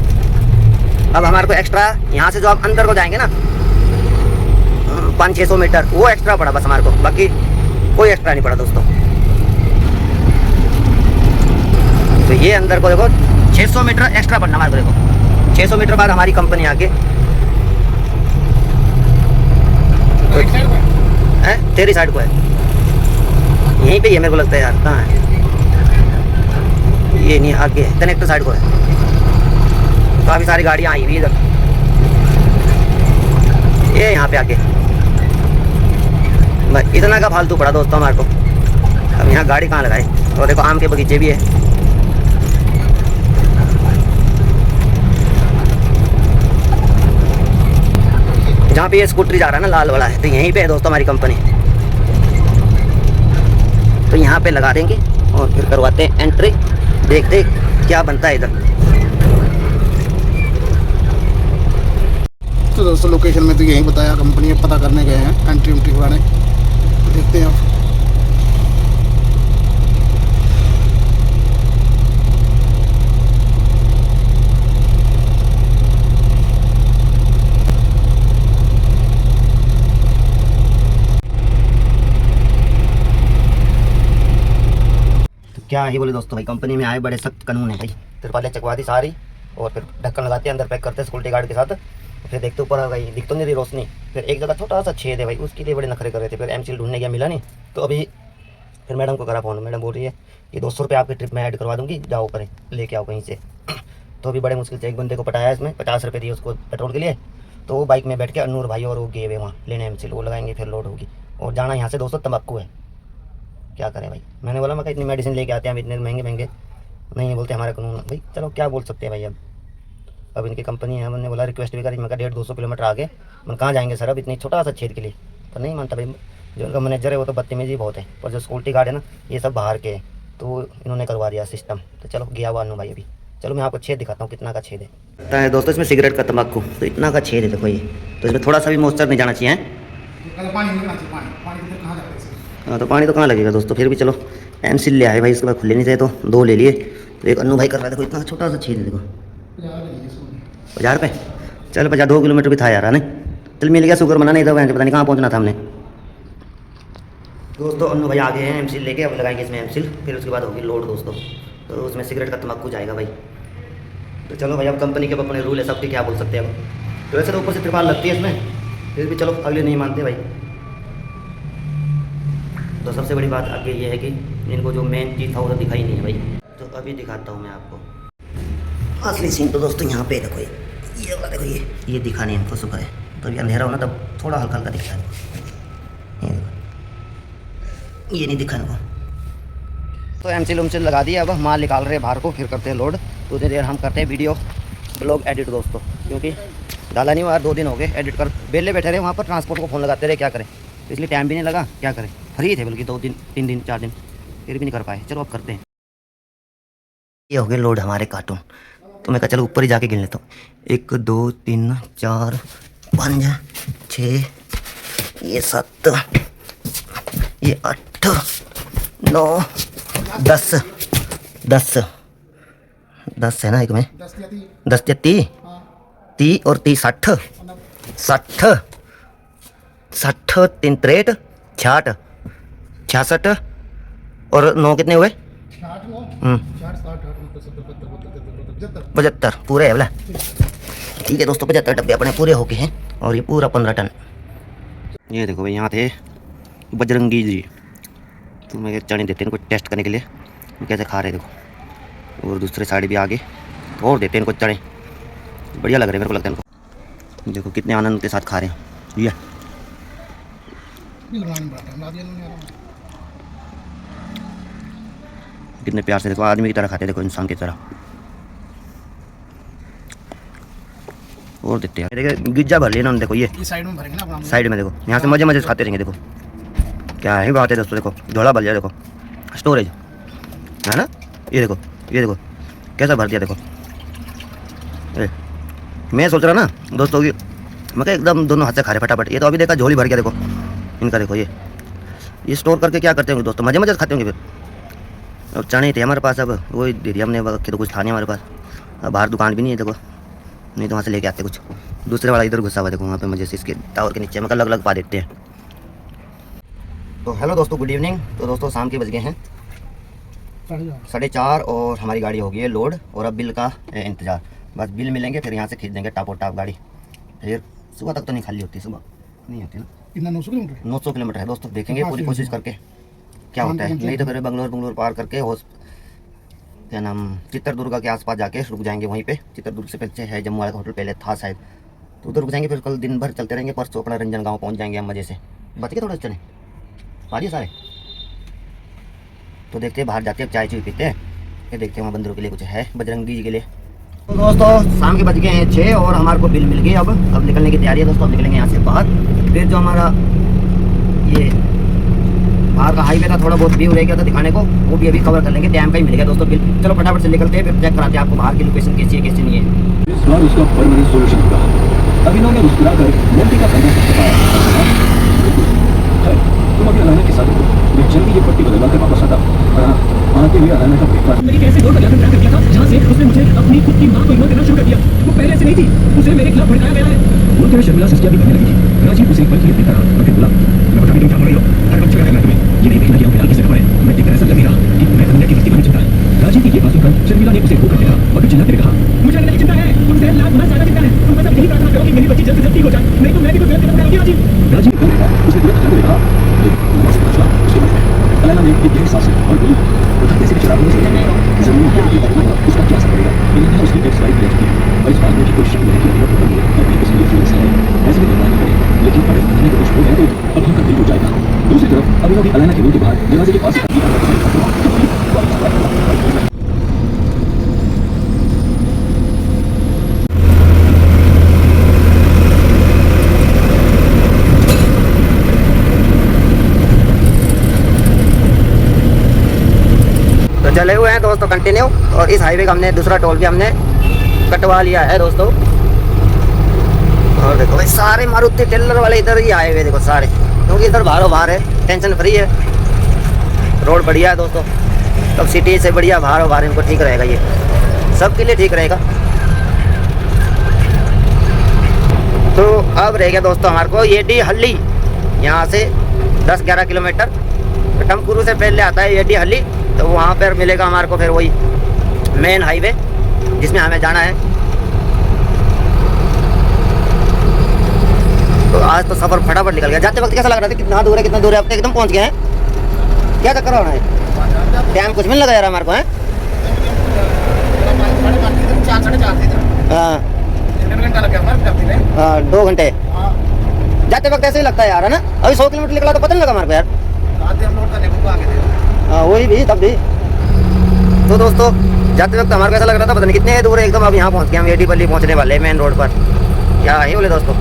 अब हमारे को एक्स्ट्रा यहाँ से जो आप अंदर को जाएंगे ना 500-600 मीटर, वो एक्स्ट्रा पड़ा बस हमारे को, बाकी कोई एक्स्ट्रा नहीं पड़ा दोस्तों। तो ये अंदर को देखो 600 मीटर एक्स्ट्रा पड़ना हमारे को, देखो 600 मीटर बाद हमारी कंपनी आके है, तेरी साइड को है, यहीं पे ही है मेरे को लगता है यार, कहाँ है ये, नहीं आगे कनेक्टर साइड को है। काफ़ी सारी गाड़ियाँ आई हुई इधर, ये यहाँ पे आके बस इतना का फालतू पड़ा दोस्तों हमारे को। अब यहाँ गाड़ी कहाँ लगाए, और देखो आम के बगीचे भी है। जहाँ पे ये स्कूटरी जा रहा है ना लाल वाला है, तो यहीं पे है दोस्तों हमारी कंपनी। तो यहाँ पे लगा देंगे और फिर करवाते हैं एंट्री, देखते क्या बनता है इधर। तो दोस्तों लोकेशन में तो यही बताया, कंपनी में पता करने गए हैं, एंट्री उंट्री कराने, देखते हैं आप। क्या ही बोले दोस्तों भाई, कंपनी में आए बड़े सख्त कानून है भाई। तिरपालें चकवा दी सारी, और फिर ढक्कन लगाते अंदर पैक करते सिक्योरिटी गार्ड के साथ, फिर देखते ऊपर आ गई, दिख तो नहीं रही रोशनी। फिर एक जगह छोटा सा छेद है भाई, उसके लिए बड़े नखरे कर रहे थे। फिर एमसील ढूंढने गया, मिला नहीं, तो अभी फिर मैडम को करा फ़ोन, मैडम बोल रही है कि 200 रुपये आपकी ट्रिप में ऐड करवा दूँगी, जाओ करें लेके आओ कहीं से। तो अभी बड़े मुश्किल से एक बंदे को पटाया इसमें, 50 रुपये दिए उसको पेट्रोल के लिए, तो वो बाइक में बैठ के अनूर भाई और वो गए हुए वहाँ लेने एमसील, वो लगाएंगे फिर लोड होगी। और जाना यहाँ से दोस्तों तंबाकू है, क्या करें भाई। मैंने बोला मैं इतनी मेडिसिन लेके आते हैं हम, इतने महंगे महंगे नहीं, बोलते हमारा कानून भाई। चलो क्या बोल सकते हैं भाई। अब इनकी कंपनी है, हमने बोला रिक्वेस्ट भी करी, मैं 150-200 किलोमीटर आगे, मैं कहाँ जाएंगे सर अब इतनी छोटा सा छेद के लिए, पर नहीं मानता भाई। जो उनका मैनेजर है वो तो बदतमीजी बहुत है, पर जो सिक्योरिटी गार्ड है ना ये सब बाहर के, तो इन्होंने करवा दिया सिस्टम। तो चलो गया हुआ अनु भाई अभी, चलो मैं आपको छेद दिखाता हूँ कितना का छेद है दोस्तों। इसमें सिगरेट का तंबाकू, तो इतना का छेद है देखो ये, तो इसमें थोड़ा सा भी मॉइस्चर नहीं जाना चाहिए। हाँ तो पानी तो कहाँ लगेगा दोस्तों, फिर भी चलो एमसील ले आए भाई, इसके बाद खुले नहीं थे तो 2 ले लिए। तो एक अनु भाई कर रहा है, देखो इतना छोटा सा छेद है देखो, 50 रुपये। चल 2 किलोमीटर भी था यार, नहीं चल मिल गया, शुक्र मना नहीं था, पता नहीं कहाँ पहुँचना था हमने। दोस्तों अनु भाई आ गए हैं एमसील लेके, अब लगाएंगे इसमें एमसील, फिर उसके बाद होगी लोड दोस्तों। तो उसमें सिगरेट का तंबाकू जाएगा भाई। तो चलो भाई अब कंपनी के अपने रूल है सबके, क्या बोल सकते हैं अब। तो वैसे तो ऊपर से त्रिपाल लगती है इसमें, फिर भी चलो अगले नहीं मानते भाई। तो सबसे बड़ी बात आगे ये है कि इनको जो मेन चीज़ था वो तो दिखाई नहीं है भाई। तो अभी दिखाता हूँ मैं आपको असली सीन। तो दोस्तों यहाँ पे देखो ये वाला देखो, ये दिखा नहीं इनको, शुक्र है। तो अभी अंधेरा हो ना तब थोड़ा हल्का हल्का दिखता है, ये देखो ये नहीं दिखा इनको। तो एमसील उमसील लगा दिया, अब माल निकाल रहे हैं बाहर को, फिर करते हैं लोड। तो उतनी देर हम करते हैं वीडियो ब्लॉग एडिट दोस्तों, क्योंकि डाला नहीं हुआ यार, 2 दिन हो गए एडिट कर, बेले बैठे रहे वहाँ पर, ट्रांसपोर्ट को फ़ोन लगाते रहे, क्या करें। तो इसलिए टाइम भी नहीं लगा, क्या करें, फ्री थे बल्कि 2 दिन 3 दिन 4 दिन, फिर भी नहीं कर पाए। चलो अब करते हैं। ये हो गए लोड हमारे कार्टून, तो मैं कहा चलो ऊपर ही जाके गिन लेता हूँ। 1 2 3 4 5 6, ये 7, ये 8 9 10 10 है ना एक में, 10 या 30 और 30 60 60 3 63 66 66 और 9 कितने हुए? 75 पूरे है बोला। ठीक है दोस्तों, 75 डब्बे अपने पूरे होके हैं और ये पूरा 15 टन। ये देखो भाई, यहाँ थे बजरंगी जी, तो मैं चने देते हैं इनको टेस्ट करने के लिए कैसे खा रहे देखो। और दूसरे साइड भी आगे और देते हैं इनको चने, बढ़िया लग रहे हैं मेरे को लगता है इनको। देखो कितने आनंद के साथ खा रहे हैं ये। कितने प्यार से देखो, आदमी की तरह खाते हैं, देखो इंसान की तरह। और देते हैं, देखो गिज्जा भर लिया ना देखो, ये साइड में भरेंगे ना, साइड में देखो, यहाँ से मजे मजे से खाते रहेंगे। देखो क्या है बात है दोस्तों, देखो झोला भर लिया, देखो स्टोरेज है ना। ये देखो, ये देखो कैसा भर दिया देखो। मैं सोच रहा ना दोस्तों कि मैं एकदम दोनों हाथ से खा रहे फटाफट। ये तो अभी देखा झोली भर गया देखो इनका। देखो ये स्टोर करके क्या करते होंगे दोस्तों, मजे मजे से खाते होंगे फिर। और चने थे हमारे पास, अब वही दे दिया हमने, बाकी तो कुछ था नहीं हमारे पास। अब बाहर दुकान भी नहीं है देखो, नहीं तो वहाँ से लेके आते कुछ। दूसरे वाला इधर घुसा हुआ देखो, वहाँ पे मजे से इसके टावर के नीचे में अलग अलग पा देते हैं। तो हेलो दोस्तों, गुड इवनिंग। तो दोस्तों शाम के बज गए हैं 4:30 और हमारी गाड़ी हो गई है लोड, और अब बिल का इंतज़ार। बस बिल मिलेंगे फिर यहाँ से खींच देंगे टाप और टाप गाड़ी। फिर सुबह तक तो नहीं खाली होती, सुबह नहीं होती ना। कितना 900 किलोमीटर है दोस्तों, देखेंगे पूरी कोशिश करके क्या होता है। नहीं तो फिर बंगलोर पार करके क्या नाम चित्रदुर्ग के आसपास जाके रुक जाएंगे वहीं पे। चित्रदुर्ग से पीछे है जम्मू वाला होटल, पहले था शायद, तो उधर रुक जाएंगे। फिर कल दिन भर चलते रहेंगे, परसों अपना रंजन गाँव पहुँच जाएंगे हम मजे से। बच के थोड़े चले पारिए सारे। तो देखते हैं बाहर जाते हैं, चाय चुई पीते हैं, फिर देखते हैं वहाँ बंदरों के लिए कुछ है, बजरंगी जी के लिए। तो दोस्तों शाम के बज गए हैं 6 और हमारे को बिल मिल गई। अब निकलने की तैयारी है दोस्तों। अब निकलेंगे यहाँ से बाहर। फिर जो हमारा ये बाहर का हाईवे था, थोड़ा बहुत व्यू रह गया था दिखाने को, वो भी अभी कवर कर लेंगे। टाइम का ही मिल गया दोस्तों बिल। चलो फटाफट से निकलते हैं, फिर चेक कराते हैं आपको बाहर की लोकेशन कैसी है कैसी नहीं है। इस बार उसका परमानेंट सॉल्यूशन होगा। अब इन्होंने मुस्कुराकर गलती का फायदा है। तुम अभी अलाना के साथ हो, मैं जल्दी ये पट्टी बदलवा कर वापस आता हूँ। आते हुए अलाना का पेपर मैंने कैसे दौड़ कर कर दिया था, जहाँ से उसने मुझे अपनी खुद की माँ को इग्नोर करना शुरू कर दिया। वो पहले ऐसे नहीं थी, उसे मेरे खिलाफ भड़काया गया है। वो तेरा शर्मिला सस्तिया भी करने लगी थी। राजीव उसे एक पल के लिए देखा रहा और फिर बोला, मैं बता तुम क्या बोल रही हो, हर वक्त चला तुम्हें ये नहीं देखना कि हम फिलहाल किसे खबर है। मैं एक ऐसा लग रहा कि मैं अंदर की गलती करने चिंता है। राजीव की ये बात सुनकर शर्मिला ने उसे होकर देखा और फिर चिल्लाते हुए कहा, मुझे अंदर की चिंता है, तुमसे लाख गुना ज्यादा चिंता है। तुम बस अब यही प्रार्थना करो कि मेरी बच्ची जल्द से जल्द ठीक हो जाए, नहीं तो मैं भी कोई गलत कदम उठाऊंगी। राजीव बोल रहा था, उसने तुरंत अंदर देखा, अलाना ने एक गहरी सांस ली और बोली, उठाते से शराब से जमीन पर गिरता हुआ उसका क्या असर पड़ेगा। मैंने उसकी टेस्ट लाइफ ले चुकी है और इस बात में कोई शक नहीं कि अब अपनी किसी की वजह से है, ऐसे भी करना नहीं पड़ेगा। लेकिन अगर खाने का कुछ हो गया तो अब हम दिल हो जाएगा। दूसरी तरफ अभी लोग अलाना के रूम के बाहर दरवाजे के पास चले हुए हैं दोस्तों कंटिन्यू। और इस हाईवे का हमने दूसरा टोल भी हमने कटवा लिया है दोस्तों। और देखो भाई सारे मारुति टेलर वाले इधर ही आए हुए देखो सारे, क्योंकि इधर बाहरों बाहर है, टेंशन फ्री है, रोड बढ़िया है दोस्तों। तब सिटी से बढ़िया बाहरों बाहर इनको ठीक रहेगा, ये सबके लिए ठीक रहेगा। तो अब रह गया दोस्तों हमारे को येडी हल्ली, यहाँ से 10-11 किलोमीटर टमकुरू से पहले आता है येडी हल्ली। तो वहाँ पर मिलेगा हमारे को फिर वही मेन हाईवे जिसमें हमें जाना है। तो आज तो सफ़र फटाफट निकल गया। जाते वक्त कैसा लग रहा था, कितना दूर है, अब तक एकदम पहुँच गए हैं। क्या चक्कर हो रहा है, टाइम कुछ मिल लगा यार हमारे को है। हाँ 2 घंटे जाते वक्त ऐसे ही लगता है यार, है ना। अभी 100 किलोमीटर निकला तो पता नहीं लगा हमारे को यार। हाँ वही भी तब भी। तो दोस्तों जाते वक्त हमारे को ऐसा लग रहा था पता नहीं कितने दूर है एकदम। अब यहाँ पहुँच गए हम, एडीपल्ली पहुँचने वाले मेन रोड पर। क्या है बोले दोस्तों,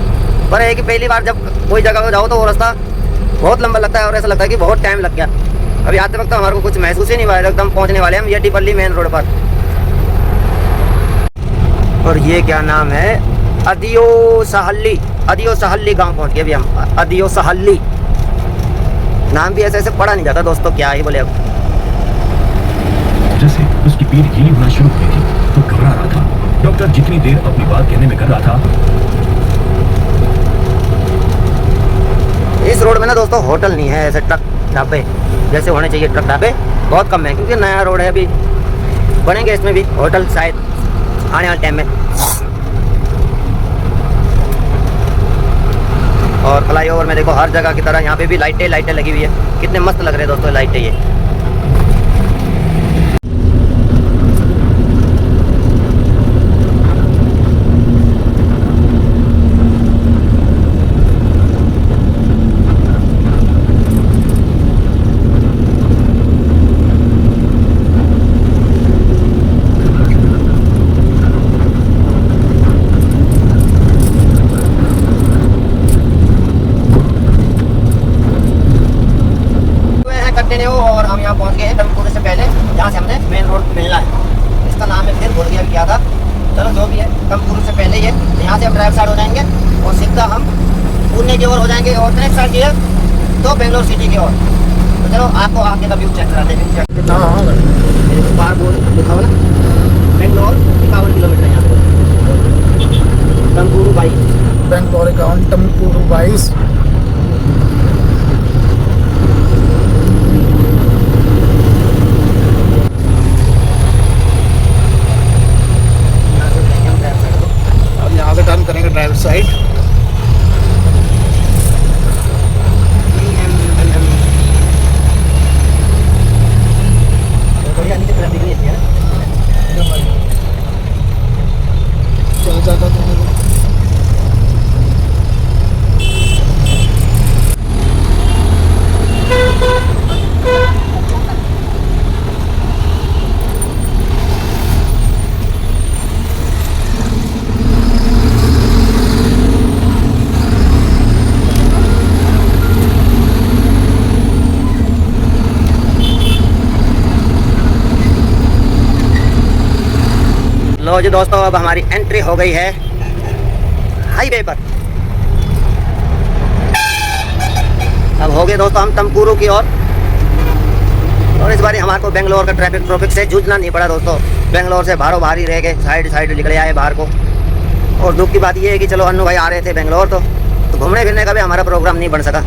पर है कि पहली बार जब कोई जगह को जाओ तो वो रास्ता बहुत लंबा लगता है और ऐसा लगता है कि बहुत टाइम लग गया। अभी आते वक्त हमारे को कुछ महसूस ही नहीं हुआ, एकदम पहुँचने वाले हम एडीपल्ली मेन रोड पर। और ये क्या नाम है, अदियो सहल्ली गाँव पहुँच गए अभी हम। अदियो सहल्ली नाम भी ऐसे पढ़ा नहीं जाता दोस्तों, क्या ही बोले। अब जैसे उसकी पीठ गीली होना शुरू हुई थी तो घबरा रहा था। डॉक्टर जितनी देर अपनी बात कहने में कर रहा था। इस रोड में ना दोस्तों होटल नहीं है, ऐसे ट्रक ढाबे जैसे होने चाहिए। ट्रक ढाबे बहुत कम है क्योंकि नया रोड है, अभी बनेंगे इसमें भी होटल शायद आने वाले टाइम में। और फ्लाईओवर में देखो हर जगह की तरह यहाँ पे भी लाइटें लगी हुई है। कितने मस्त लग रहे हैं दोस्तों लाइटें ये। कंटिन्यू और हम यहाँ पहुँच गए हैं टमकुरू से पहले, जहाँ से हमने मेन रोड मिलना है। इसका नाम है फिर भूल गया क्या था, चलो जो भी है। टमकुरू से पहले ये यहाँ से हम ड्राइव साइड हो जाएंगे और सीधा हम पुणे की ओर हो जाएंगे और नेक्स्ट साइड किया तो बेंगलोर सिटी की ओर। तो चलो आपको आगे का व्यू चेक कराते हैं। बार बोर्ड लिखा हुआ ना, बेंगलोर 51 किलोमीटर यहाँ पे। टमकुरू 22, बेंगलोर 51, टमकुरू 22। यहाँ से टर्न करेंगे ड्राइव साइड। बढ़िया नीचे ट्रैफिक नहीं है चल जाता तो लो जी दोस्तों, अब हमारी एंट्री हो गई है हाईवे पर। अब हो गए दोस्तों हम टमकुरू की ओर। और इस बार हमारे को बेंगलोर का ट्रैफिक से जूझना नहीं पड़ा दोस्तों। बेंगलोर से भारो भारी रह गए, साइड निकले आए बाहर को। और दुख की बात ये है कि चलो अन्नू भाई आ रहे थे बेंगलोर, तो घूमने फिरने का भी हमारा प्रोग्राम नहीं बन सका।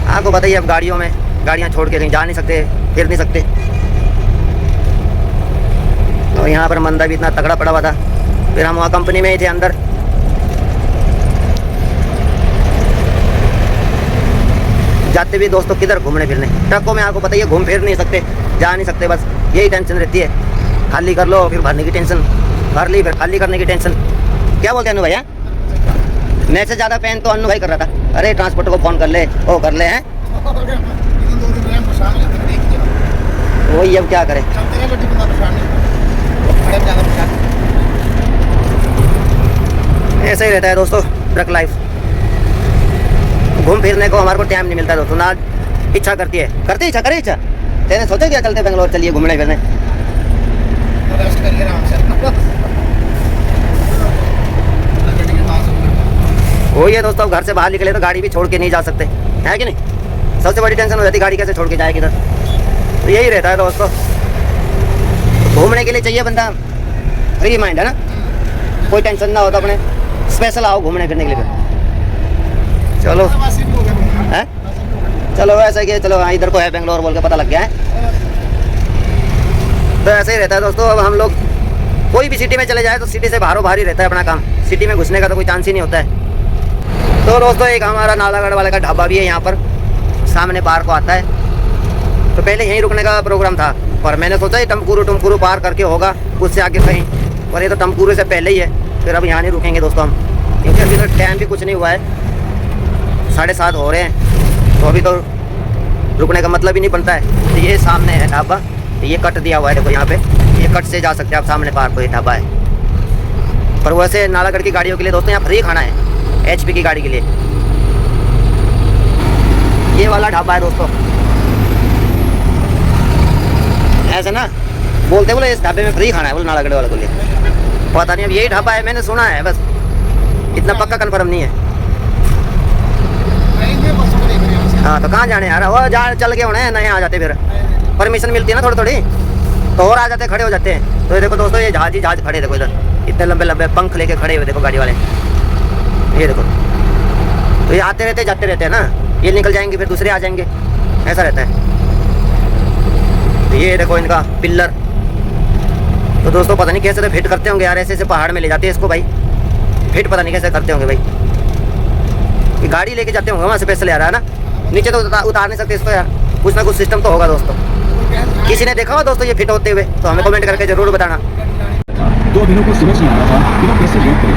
आपको बताइए अब गाड़ियों में गाड़ियाँ छोड़ के कहीं जा नहीं सकते, फिर नहीं सकते। और यहाँ पर मंदा भी इतना तगड़ा पड़ा हुआ था। फिर हम वहाँ कंपनी में ही थे अंदर। जाते भी दोस्तों किधर घूमने फिरने, ट्रकों में आपको पता ही है घूम फिर नहीं सकते, जा नहीं सकते। बस यही टेंशन रहती है, खाली कर लो फिर भरने की टेंशन, भर ली फिर खाली करने की टेंशन। क्या बोलते हैं अन्नू भैया? मेरे से ज़्यादा पेन तो अन्नू भाई कर रहा था। अरे ट्रांसपोर्ट को फ़ोन कर ले, वो कर ले हैं। वही अब क्या करें। ऐसे ही रहता है दोस्तों ट्रक लाइफ। घूम फिरने को हमारे को टाइम नहीं मिलता दोस्तों। ना इच्छा करती है, करती इच्छा करे इच्छा। तेने सोचा क्या चलते बेंगलोर चलिए घूमने फिरने। वही है दोस्तों, घर से बाहर निकले तो गाड़ी भी छोड़ के नहीं जा सकते, है कि नहीं? सबसे बड़ी टेंशन हो जाती गाड़ी कैसे छोड़ के जाए किधर। तो यही रहता है दोस्तों। घूमने के लिए चाहिए बंदा फ्री माइंड, है ना? कोई टेंशन ना हो तो अपने स्पेशल आओ घूमने फिरने के लिए। चलो है, चलो ऐसा कि चलो हाँ इधर को है बेंगलोर बोल के पता लग गया है। तो ऐसे ही रहता है दोस्तों। अब हम लोग कोई भी सिटी में चले जाए तो सिटी से बाहरों बाहर ही रहता है अपना काम। सिटी में घुसने का तो कोई चांस ही नहीं होता है। तो दोस्तों एक हमारा नालागढ़ वाले का ढाबा भी है यहाँ पर, सामने पार को आता है। तो पहले यहीं रुकने का प्रोग्राम था, पर मैंने सोचा ये टमकुरू पार करके होगा उससे आगे कहीं, पर ये तो टमकुरू से पहले ही है। फिर अब यहाँ नहीं रुकेंगे दोस्तों हम, क्योंकि अभी तो टाइम भी कुछ नहीं हुआ है, 7:30 हो रहे हैं। तो अभी तो रुकने का मतलब ही नहीं बनता है। तो ये सामने है ढाबा, ये कट दिया हुआ है देखो यहाँ पे, ये कट से जा सकते हैं आप सामने पार को, ये ढाबा है। पर वैसे नालागढ़ की गाड़ियों के लिए दोस्तों यहाँ फ्री खाना है, HP की गाड़ी के लिए। ये वाला ढाबा है दोस्तों। ऐसे ना बोलते बोले इस ढाबे में फ्री खाना है, बोले नालागढ़ वाला को लिए। पता नहीं अब यही ढाबा है, मैंने सुना है, बस इतना पक्का कंफर्म नहीं है। हाँ तो कहाँ जाने यार, वो चल के होने नए आ जाते, फिर परमिशन मिलती है ना थोड़ी थोड़ी, तो और आ जाते, खड़े हो जाते हैं। तो ये देखो दोस्तों, ये जहाज खड़े देखो इधर, इतने लंबे लंबे पंख लेके खड़े हुए देखो गाड़ी वाले, ये देखो। तो ये आते रहते जाते रहते हैं ना, ये निकल जाएंगे फिर दूसरे आ जाएंगे, ऐसा रहता है। तो ये देखो इनका पिल्लर, तो दोस्तों पता नहीं कैसे तो फिट करते होंगे यार, ऐसे ऐसे पहाड़ में ले जाते हैं इसको भाई, फिट पता नहीं कैसे करते होंगे भाई। ये गाड़ी लेके जाते होंगे, वहाँ से पैसे ले आ रहा है ना, नीचे तो उतार नहीं सकते इसको यार, कुछ ना कुछ सिस्टम तो होगा दोस्तों। किसी ने देखा हो दोस्तों ये फिट होते हुए तो हमें कमेंट करके जरूर बताना। तो अभिनव को समझ नहीं आ रहा था कि वो कैसे रिएक्ट करे।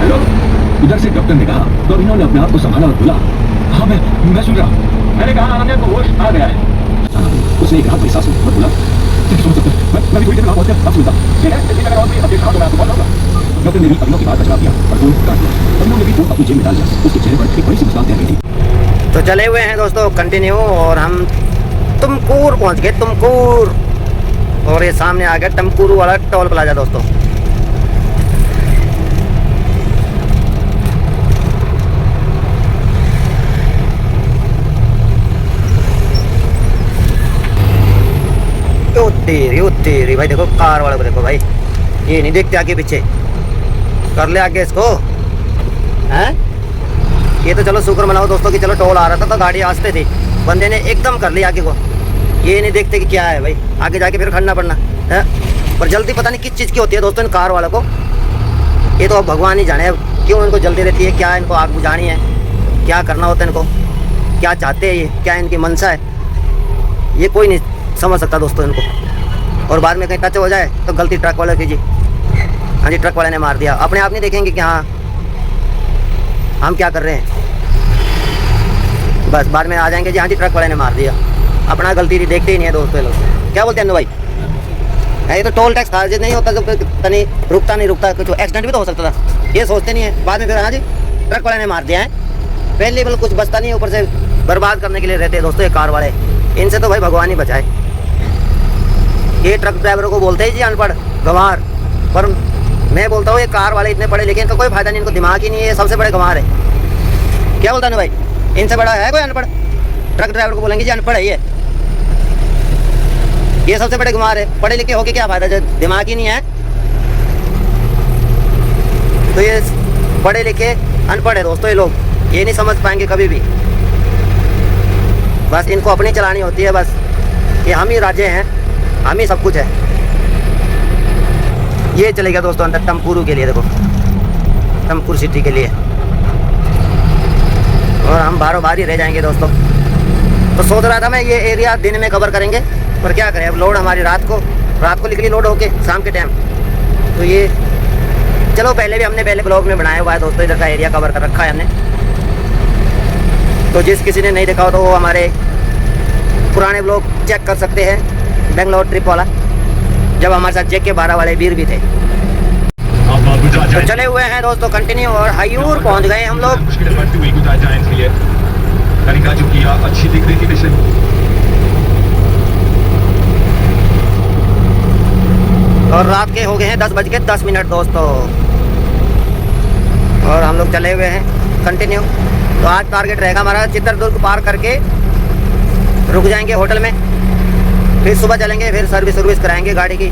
हेलो, इधर से डॉक्टर ने कहा तो अभिनव ने अपने आप को संभाला और बोला, हाँ मैं सुन रहा हूँ। मैंने कहा अनन्या को होश आ गया है। उसने एक रात बड़ी सांस में बोला, समझ सकते मैं भी थोड़ी देर में आप सुनता ठीक है, लेकिन अगर और भी अपडेट कहा तो मैं आपको बोल दूंगा। डॉक्टर ने भी अभिनव की बात बचा दिया और फोन काट दिया। अभिनव ने भी फोन अपनी जेब में डाल दिया। उसके चेहरे पर एक बड़ी सी मुस्कान तैर गई थी। तो चले हुए हैं दोस्तों कंटिन्यू, और हम तुमकूर पहुंच गए, तुमकूर। और ये सामने आ गया टमकुरू वाला टोल प्लाजा दोस्तों। ओ तेरी भाई, देखो कार वाले को देखो भाई, ये नहीं देखते आगे पीछे, कर ले आगे इसको हैं। ये तो चलो शुक्र मनाओ दोस्तों कि चलो टोल आ रहा था तो गाड़ी आस्ते थी, बंदे ने एकदम कर लिया आगे को। ये नहीं देखते कि क्या है भाई, आगे जाके फिर खड़ना पड़ना है। पर जल्दी पता नहीं किस चीज़ की होती है दोस्तों इन कार वालों को, ये तो अब भगवान ही जाने क्यों इनको जल्दी रहती है, क्या इनको आग बुझानी है, क्या करना होता है इनको, क्या चाहते हैं ये, क्या इनकी मंशा है, ये कोई नहीं समझ सकता दोस्तों इनको। और बाद में कहीं टच हो जाए तो गलती ट्रक वाले की जी, हाँ जी ट्रक वाले ने मार दिया, अपने आप नहीं देखेंगे कि हाँ हम क्या कर रहे हैं, बस बाद में आ जाएंगे जी हाँ जी ट्रक वाले ने मार दिया, अपना गलती नहीं देखते ही नहीं है दोस्तों लोग। क्या बोलते हैं भाई, ये तो टोल टैक्स खारिज नहीं होता तो नहीं रुकता कुछ एक्सीडेंट भी तो हो सकता था, ये सोचते नहीं है। बाद में फिर हाँ जी ट्रक वाले ने मार दिया है, पहले मतलब कुछ बचता नहीं है, ऊपर से बर्बाद करने के लिए रहते हैं दोस्तों ये कार वाले, इनसे तो भाई भगवान ही बचाए। ये ट्रक ड्राइवरों को बोलते हैं जी अनपढ़ गंवार, पर मैं बोलता हूँ ये कार वाले इतने पढ़े लिखे, इनका कोई फायदा नहीं, इनको दिमाग ही नहीं है, ये सबसे बड़े गंवार है। क्या बोलता है भाई, इनसे बड़ा है कोई अनपढ़? ट्रक ड्राइवर को बोलेंगे जी अनपढ़ है ये सबसे बड़े गंवार है, पढ़े लिखे होके क्या फायदा जब दिमाग ही नहीं है। तो ये पढ़े लिखे अनपढ़ है दोस्तों ये लोग, ये नहीं समझ पाएंगे कभी भी, बस इनको अपनी चलानी होती है, बस ये हम ही राजे हैं, हम ही सब कुछ है। ये चलेगा दोस्तों अंदर टमकुरू के लिए, देखो टमकुर सिटी के लिए, और हम बारों बार ही रह जाएंगे दोस्तों। तो सोच रहा था मैं ये एरिया दिन में कवर करेंगे, पर क्या करें अब लोड हमारी रात को निकली लोड होके शाम के टाइम। तो ये चलो पहले भी हमने ब्लॉग में बनाया हुआ है दोस्तों, इधर का एरिया कवर कर रखा है हमने, तो जिस किसी ने नहीं देखा हो तो वो हमारे पुराने ब्लॉग चेक कर सकते हैं, बेंगलोर ट्रिप वाला, जब हमारे साथ JK 12 वाले वीर भी थे। तो चले हुए हैं दोस्तों कंटिन्यू, और हायूर पहुंच गए हम लोग। अच्छी दिख रही थी, और रात के हो गए हैं 10:10 दोस्तों, और हम लोग चले हुए हैं कंटिन्यू। तो आज टारगेट रहेगा हमारा चित्रदुर्ग पार करके रुक जाएंगे होटल में, फिर सुबह चलेंगे, फिर सर्विस कराएंगे गाड़ी की,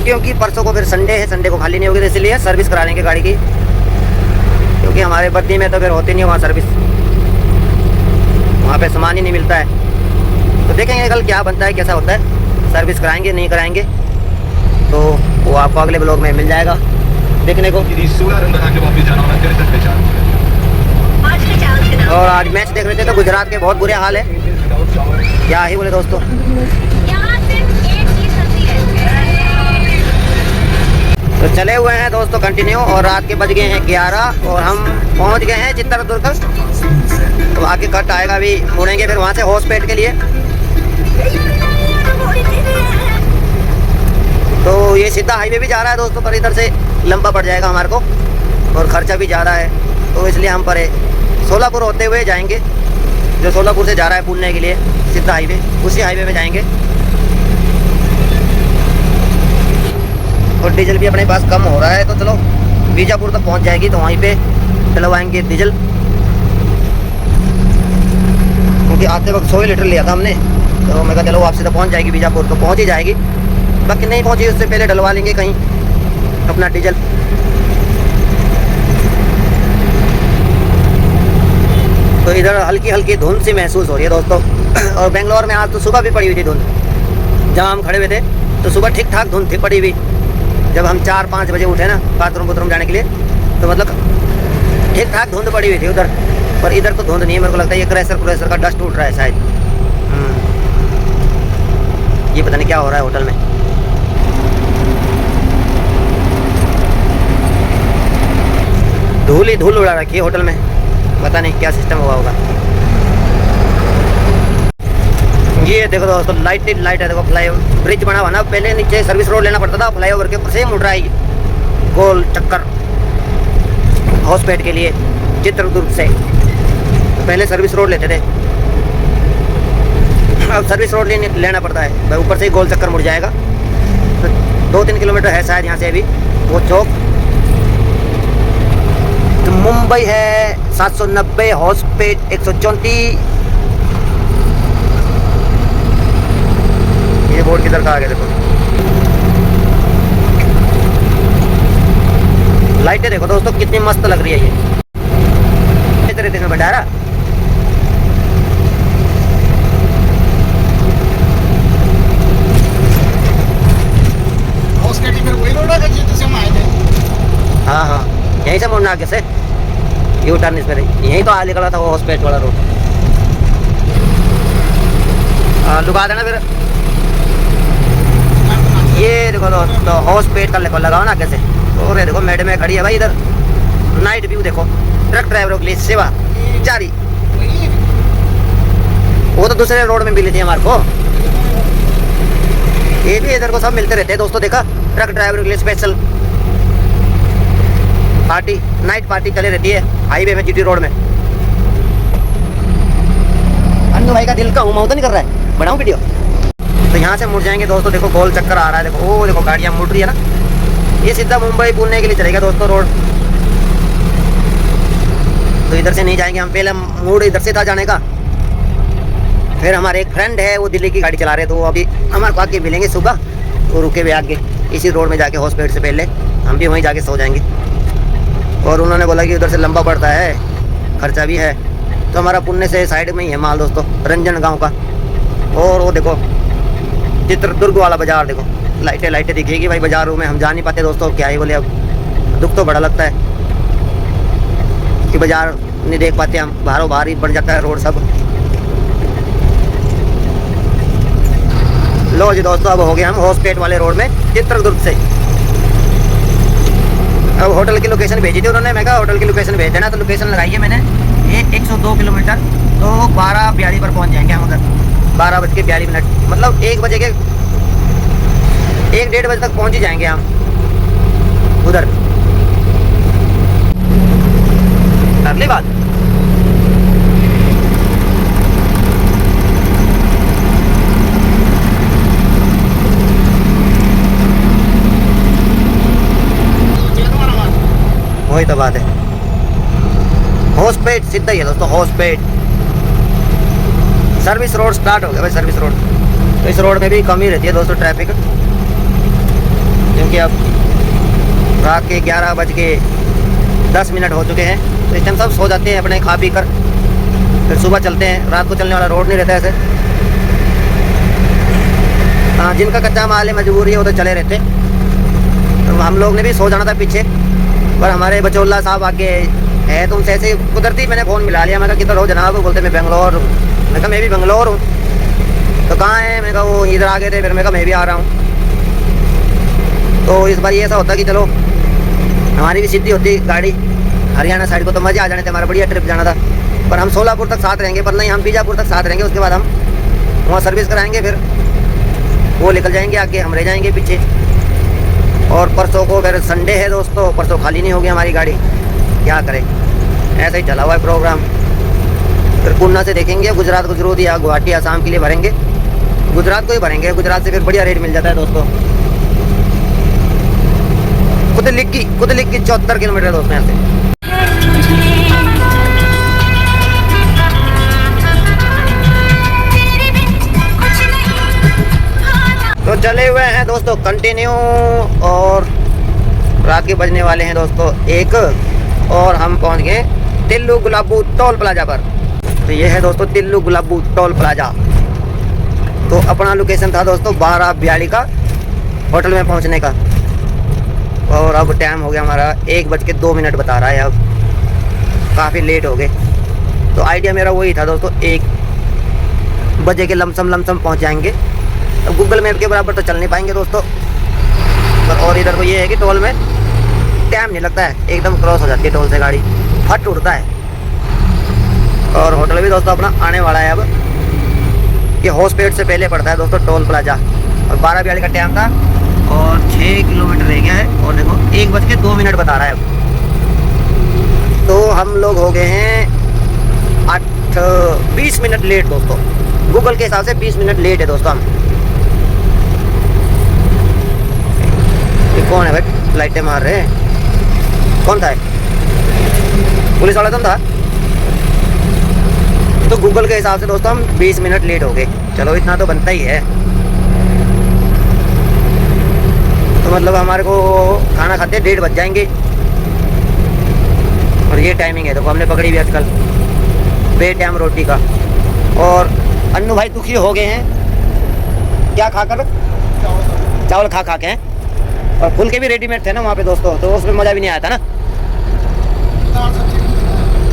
क्योंकि परसों को फिर संडे है, संडे को खाली नहीं होगी, इसलिए सर्विस करा लेंगे गाड़ी की, क्योंकि हमारे बद्दी में तो फिर होती नहीं वहाँ सर्विस, वहाँ पे सामान ही नहीं मिलता है। तो देखेंगे कल क्या बनता है, कैसा होता है, सर्विस कराएंगे नहीं कराएंगे तो वो आपको अगले ब्लॉग में मिल जाएगा देखने को। और आज मैच देख रहे थे तो गुजरात के बहुत बुरे हाल है, क्या ही बोले दोस्तों। तो चले हुए हैं दोस्तों कंटिन्यू, और रात के बज गए हैं 11, और हम पहुंच गए हैं चित्रदुर्ग। तो आगे कट आएगा, अभी मुड़ेंगे फिर वहाँ से होसपेट के लिए। तो ये सीधा हाईवे भी जा रहा है दोस्तों, पर इधर से लंबा पड़ जाएगा हमारे को, और खर्चा भी ज़्यादा है, तो इसलिए हम पर सोलापुर होते हुए जाएंगे, जो सोलापुर से जा रहा है पुणे के लिए सीधा हाईवे, उसी हाईवे में जाएंगे। और डीजल भी अपने पास कम हो रहा है, तो चलो बीजापुर तक पहुंच जाएगी, तो वहीं पे डलवाएंगे डीजल, क्योंकि आते वक्त 100 लीटर लिया था हमने, तो मैं कहा चलो वापसी तो पहुंच जाएगी बीजापुर, तो पहुंच ही जाएगी, बाकी नहीं पहुंची उससे पहले डलवा लेंगे कहीं अपना डीजल। तो इधर हल्की हल्की धुंध सी महसूस हो रही है दोस्तों, और बेंगलोर में आज तो सुबह भी पड़ी हुई थी धुंध, जहाँ हम खड़े हुए थे तो सुबह ठीक ठाक धुंध थी पड़ी हुई, जब हम 4-5 बजे उठे ना बाथरूम जाने के लिए, तो मतलब ठीक ठाक धुंध पड़ी हुई थी उधर, पर इधर तो धुंध नहीं है। मेरे को लगता है ये क्रैशर का डस्ट उठ रहा है शायद। ये पता नहीं क्या हो रहा है होटल में। धूल ही धूल उड़ा रखी है होटल में, पता नहीं क्या सिस्टम हुआ होगा। ये देखो दोस्तों लाइट है, देखो फ्लाईओवर ब्रिज बना हुआ ना, पहले नीचे सर्विस रोड लेना पड़ता था, फ्लाईओवर के ऊपर से मुड़ रहा है गोल चक्कर हॉस्पेट के लिए चित्रदुर्ग से। पहले सर्विस रोड लेते थे, अब सर्विस रोड लेना पड़ता है, ऊपर से ही गोल चक्कर मुड़ जाएगा। तो 2-3 किलोमीटर है शायद यहाँ से अभी वो चौक। तो मुंबई है 790, हॉस्पेट 134। ये बोर्ड किधर का आ गया देखो। लाइटें देखो दोस्तों कितनी मस्त लग रही है ये। इतने दिन में भंडारा फिर वही रोड है जिससे हम आए थे। हाँ यहीं से मुड़ना आगे से यू टर्न इसमें यहीं तो आगे निकला था वो हॉस्पिटल वाला रोड। लुका देना फिर। ये देखो दोस्तों हॉस्पिटल का लगाओ ना आगे से। और देखो मैडम खड़ी है भाई इधर। नाइट व्यू देखो, ट्रक ड्राइवरों के लिए सेवा जारी। वो तो दूसरे रोड में मिली थी हमारे को, ये भी इधर को सब मिलते रहते हैं दोस्तों। देखा ट्रक ड्राइवर के लिए स्पेशल पार्टी, नाइट पार्टी चले रहती है हाईवे में, जीटी रोड में। अन्नू भाई का दिल का हुआ तो नहीं कर रहा है, बनाऊं वीडियो। तो यहाँ से मुड़ जाएंगे दोस्तों, देखो गोल चक्कर आ रहा है, देखो वो देखो गाड़ियाँ मुड़ रही है ना। ये सीधा मुंबई पुणे के लिए चलेगा दोस्तों रोड। तो इधर से नहीं जाएंगे हम, पहले मूड इधर से था जाने का। फिर हमारे एक फ्रेंड है वो दिल्ली की गाड़ी चला रहे, तो वो अभी हमारे को आगे मिलेंगे सुबह, वो रुके हुए आगे इसी रोड में जाके हॉस्पिटल से पहले हम भी वहीं जाके सो जाएंगे। और उन्होंने बोला कि उधर से लंबा पड़ता है, खर्चा भी है। तो हमारा पुणे से साइड में ही है माल दोस्तों, रंजन गांव का। और वो देखो चित्रदुर्ग वाला बाजार देखो, लाइटें दिखेगी भाई बाजारों में। हम जा नहीं पाते दोस्तों, क्या ही बोले, अब दुख तो बड़ा लगता है कि बाजार नहीं देख पाते हम, बाहरों बाहर ही बन जाता है रोड सब। लो जी दोस्तों अब हो गए हम हॉस्पिटल वाले रोड में चित्रदुर्ग से। अब होटल की लोकेशन भेजी थी उन्होंने, मैं कहा होटल की लोकेशन भेज देना, तो लोकेशन लगाई है मैंने। ये 102 किलोमीटर, तो 12:42 पर पहुंच जाएंगे हम उधर। 12:42, मतलब 1 बजे के 1-1:30 बजे तक पहुंच ही जाएंगे हम उधर। अगली बात वही तो बात है, हॉस्पिटल सीधा ही है दोस्तों, हॉस्पिटल। सर्विस रोड स्टार्ट हो गया भाई, सर्विस रोड। तो इस रोड में भी कम ही रहती है दोस्तों ट्रैफिक, क्योंकि अब रात के 11:10 हो चुके हैं। तो इस टाइम सब सो जाते हैं अपने खा पी कर, फिर सुबह चलते हैं। रात को चलने वाला रोड नहीं रहता ऐसे। हाँ जिनका कच्चा माल है, मजबूरी है, वो तो चले रहते। तो हम लोग ने भी सो जाना था पीछे, पर हमारे बचौला साहब आगे है, तो उनसे ऐसे कुदरती मैंने फ़ोन मिला लिया। मैं कहा किधर हो जनाब? बोलते मैं बेंगलोर हूँ। मैं कहा मैं भी बेंगलोर हूँ। तो कहाँ है? मैं कहा वो इधर आ गए थे। फिर मैं कहा मैं भी आ रहा हूँ। तो इस बार ये ऐसा होता कि चलो हमारी भी सीधी होती गाड़ी हरियाणा साइड को, तो मज़े आ जाने थे, हमारा बढ़िया ट्रिप जाना था। पर हम सोलापुर तक साथ रहेंगे, पर नहीं हम बीजापुर तक साथ रहेंगे। उसके बाद हम वहाँ सर्विस कराएँगे, फिर वो निकल जाएंगे आगे, हम रह जाएंगे पीछे। और परसों को फिर संडे है दोस्तों, परसों खाली नहीं होगी हमारी गाड़ी, क्या करें, ऐसा ही चला हुआ है प्रोग्राम। फिर पूना से देखेंगे गुजरात को जरूर, या गुवाहाटी आसाम के लिए भरेंगे। गुजरात को ही भरेंगे, गुजरात से फिर बढ़िया रेट मिल जाता है दोस्तों। कुदलिक की 74 किलोमीटर दोस्तों यहाँ से। तो चले हुए हैं दोस्तों कंटिन्यू, और रात के बजने वाले हैं दोस्तों 1, और हम पहुंच गए तिल्लू गुलाबू टोल प्लाजा पर। तो ये है दोस्तों तिल्लू गुलाबू टोल प्लाजा। तो अपना लोकेशन था दोस्तों 12:42 का होटल में पहुंचने का। और अब टाइम हो गया हमारा 1:02 बता रहा है। अब काफ़ी लेट हो गए। तो आइडिया मेरा वही था दोस्तों, 1 बजे के लमसम पहुंच जाएंगे। अब गूगल मैप के बराबर तो चल नहीं पाएंगे दोस्तों। और इधर को ये है कि टोल में टाइम नहीं लगता है, एकदम क्रॉस हो जाती है टोल से गाड़ी, फट उड़ता है। और होटल भी दोस्तों अपना आने वाला है। अब ये होसपेट से पहले पड़ता है दोस्तों टोल प्लाजा। और 12:42 का टाइम था और 6 किलोमीटर रह गया है। और देखो 1:02 बता रहा है अब। तो हम लोग हो गए हैं 20 मिनट लेट दोस्तों। गूगल के हिसाब से 20 मिनट लेट है दोस्तों हम। ये कौन है भाई, लाइटें मार रहे हैं? कौन था? पुलिस वाला तो था। तो गूगल के हिसाब से दोस्तों हम 20 मिनट लेट हो गए। चलो इतना तो बनता ही है। तो मतलब हमारे को खाना खाते 1:30 बज जाएंगे। और ये टाइमिंग है देखो, हमने पकड़ी भी आजकल बे टाइम रोटी का। और अन्नू भाई दुखी हो गए हैं क्या खाकर? चावल खा के हैं। और फुलके भी रेडीमेड थे ना वहाँ पे दोस्तों, तो उसमें मज़ा भी नहीं आया था ना।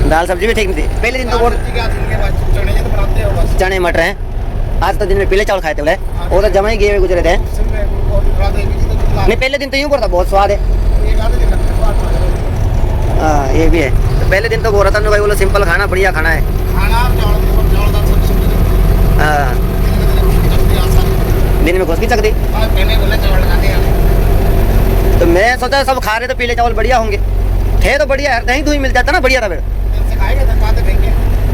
दाल सब्जी भी ठीक नहीं थी। पहले दिन तो बहुत चने मटर हैं। आज तो दिन में पीले चावल खाए थे बोले, वो तो जमा ही गए हुए गुजरे थे। नहीं पहले दिन तो यूँ था बहुत स्वाद है। हाँ ये भी है। तो पहले दिन तो बोल रहा था भाई बोलो सिंपल खाना बढ़िया खाना है। हाँ दिन में घुस की सकती। तो मैं सोचा सब खा रहे तो पीले चावल बढ़िया होंगे, थे तो बढ़िया यार, दही दूही मिल जाता ना बढ़िया था। फिर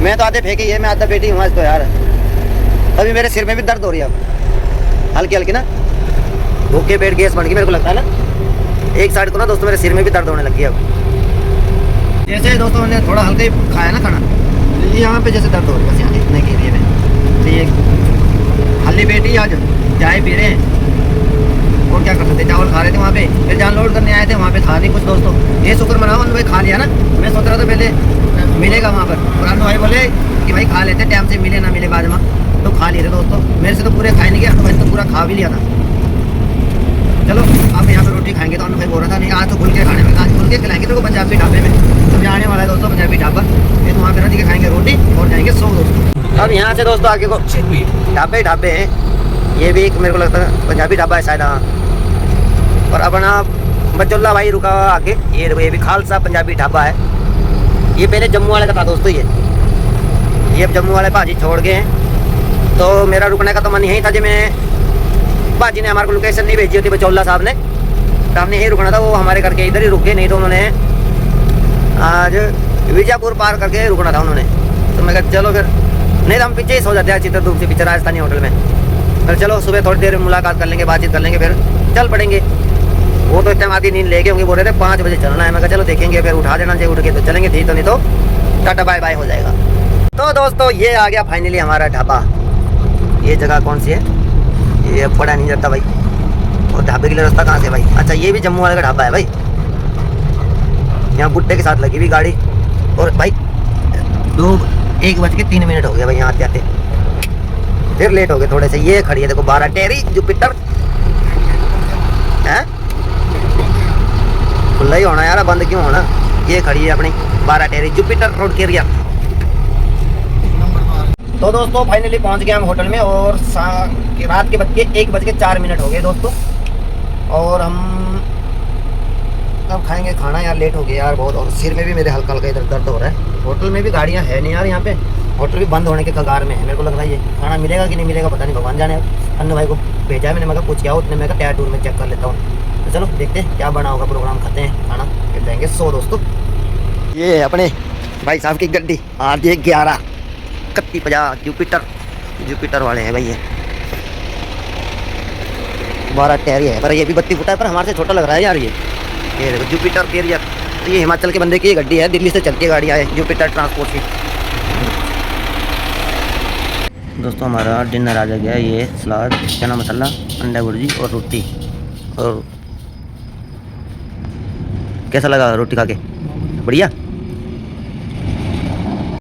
मैं तो आधे फेंके ही है, मैं आधा पेटी हूँ आज तो यार। अभी मेरे सिर में भी दर्द हो रही है अब हल्की हल्की ना, भूखे पेट गैस बन गई मेरे को लगता है ना। एक साइड को ना दोस्तों मेरे सिर में भी दर्द होने लगी है अब। जैसे दोस्तों मैंने थोड़ा हल्का ही खाया ना खाना, यहाँ पे जैसे दर्द हो रही है बस यहाँ इतने के लिए में। तो ये हल्ली पेटी आज चाय पी रहे हैं और क्या कर सकते, चावल खा रहे थे वहाँ पे। फिर जहाँ लोड करने आए थे वहाँ पे था नहीं कुछ दोस्तों। ये शुक्र मनाओ भाई खा लिया ना। मैं सोच रहा था पहले मिलेगा वहाँ पर, और अन्नू भाई बोले कि भाई खा लेते टाइम से, मिले ना मिले बाद में, तो खा लिए थे दोस्तों। मेरे से तो पूरे खाए नहीं गया, अन्नू भाई तो पूरा खा भी लिया था। चलो अब यहाँ पे रोटी खाएंगे। तो अन्नू भाई बोल रहा था नहीं आज तो खुल के खाने में, आज खुल के खिलाएंगे तो पंजाबी ढाबे में। तो आने वाला है दोस्तों पंजाबी ढाबा, ये तो वहाँ पे रह के खाएंगे रोटी और जाएंगे सो दोस्तों। अब यहाँ से दोस्तों आगे को ढाबे हैं। ये भी एक मेरे को लगता है पंजाबी ढाबा है शायद। हाँ और अपना बचोल्ला भाई रुका आगे, ये भी खालसा पंजाबी ढाबा है। ये पहले जम्मू वाले का था दोस्तों। ये अब जम्मू वाले भाजी छोड़ गए हैं। तो मेरा रुकने का तो मन यही था। जब मैं भाजी ने हमारे को लोकेशन नहीं भेजी होती बचोल्ला साहब ने, तो हमने यही रुकना था। वो हमारे करके इधर ही रुके, नहीं तो उन्होंने आज विजयपुर पार करके रुकना था उन्होंने। तो मैं कहा चलो फिर, नहीं तो हम पीछे ही सो जाते हैं चित्रदुर्ग से पीछे राजस्थानी होटल में। फिर चलो सुबह थोड़ी देर मुलाकात कर लेंगे, बातचीत कर लेंगे, फिर चल पड़ेंगे। वो तो इस टाइम आधी नींद लेके होंगे, बोल रहे थे 5 बजे चलना है। मैं कहा चलो देखेंगे, फिर उठा देना चाहिए, उठ के तो चलेंगे, ठीक तो नहीं तो टाटा बाय बाय हो जाएगा। तो दोस्तों ये आ गया फाइनली हमारा ढाबा। ये जगह कौन सी है ये पता नहीं जाता भाई। और ढाबे के लिए रास्ता कहाँ से भाई? अच्छा ये भी जम्मू वाले का ढाबा है भाई। यहाँ बुट्टे के साथ लगी हुई गाड़ी। और भाई 1:03 हो गया भाई यहाँ आते आते, फिर लेट हो गए थोड़े से। ये खड़ी है देखो 12 टेरी जुपिटर है, खुला ही होना यार, बंद क्यों होना। ये खड़ी है अपनी 12 टेरी जुपिटर रोड कैरियर। तो दोस्तों फाइनली पहुंच गए हम होटल में। और रात के 1:04 हो गए दोस्तों। और हम कब खाएंगे खाना यार, लेट हो गया यार बहुत। और सिर में भी मेरे हल्का हल्का इधर दर्द हो रहा है। होटल में भी गाड़ियाँ है नहीं यार यहाँ पे, होटल भी बंद होने के कगार में है। मेरे को लग रहा है ये खाना मिलेगा कि नहीं मिलेगा पता नहीं, भगवान जाने। अन्नू भाई को भेजा है मैंने, मैं पूछ क्या उतने, मैं टायर टूर में चेक कर लेता हूँ। तो चलो देखते हैं क्या बना होगा, प्रोग्राम खाते हैं खाना, फिर जाएंगे सो दोस्तों। ये है अपने भाई साहब की गड्डी RJ 11-3150 जुपिटर वाले हैं भाई। ये 12 टेरी है, पर ये भी 32 फुटा है, पर हमारे से छोटा लग रहा है यार। ये देखो जुपिटर कैरियर। तो ये हिमाचल के बंदे की गड्डी है, दिल्ली से चलती है गाड़ियाँ है जुपिटर ट्रांसपोर्ट की। दोस्तों हमारा डिनर आ गया है। ये सलाद, चना मसाला, अंडा भुर्जी और रोटी। और कैसा लगा रोटी खा के? बढ़िया।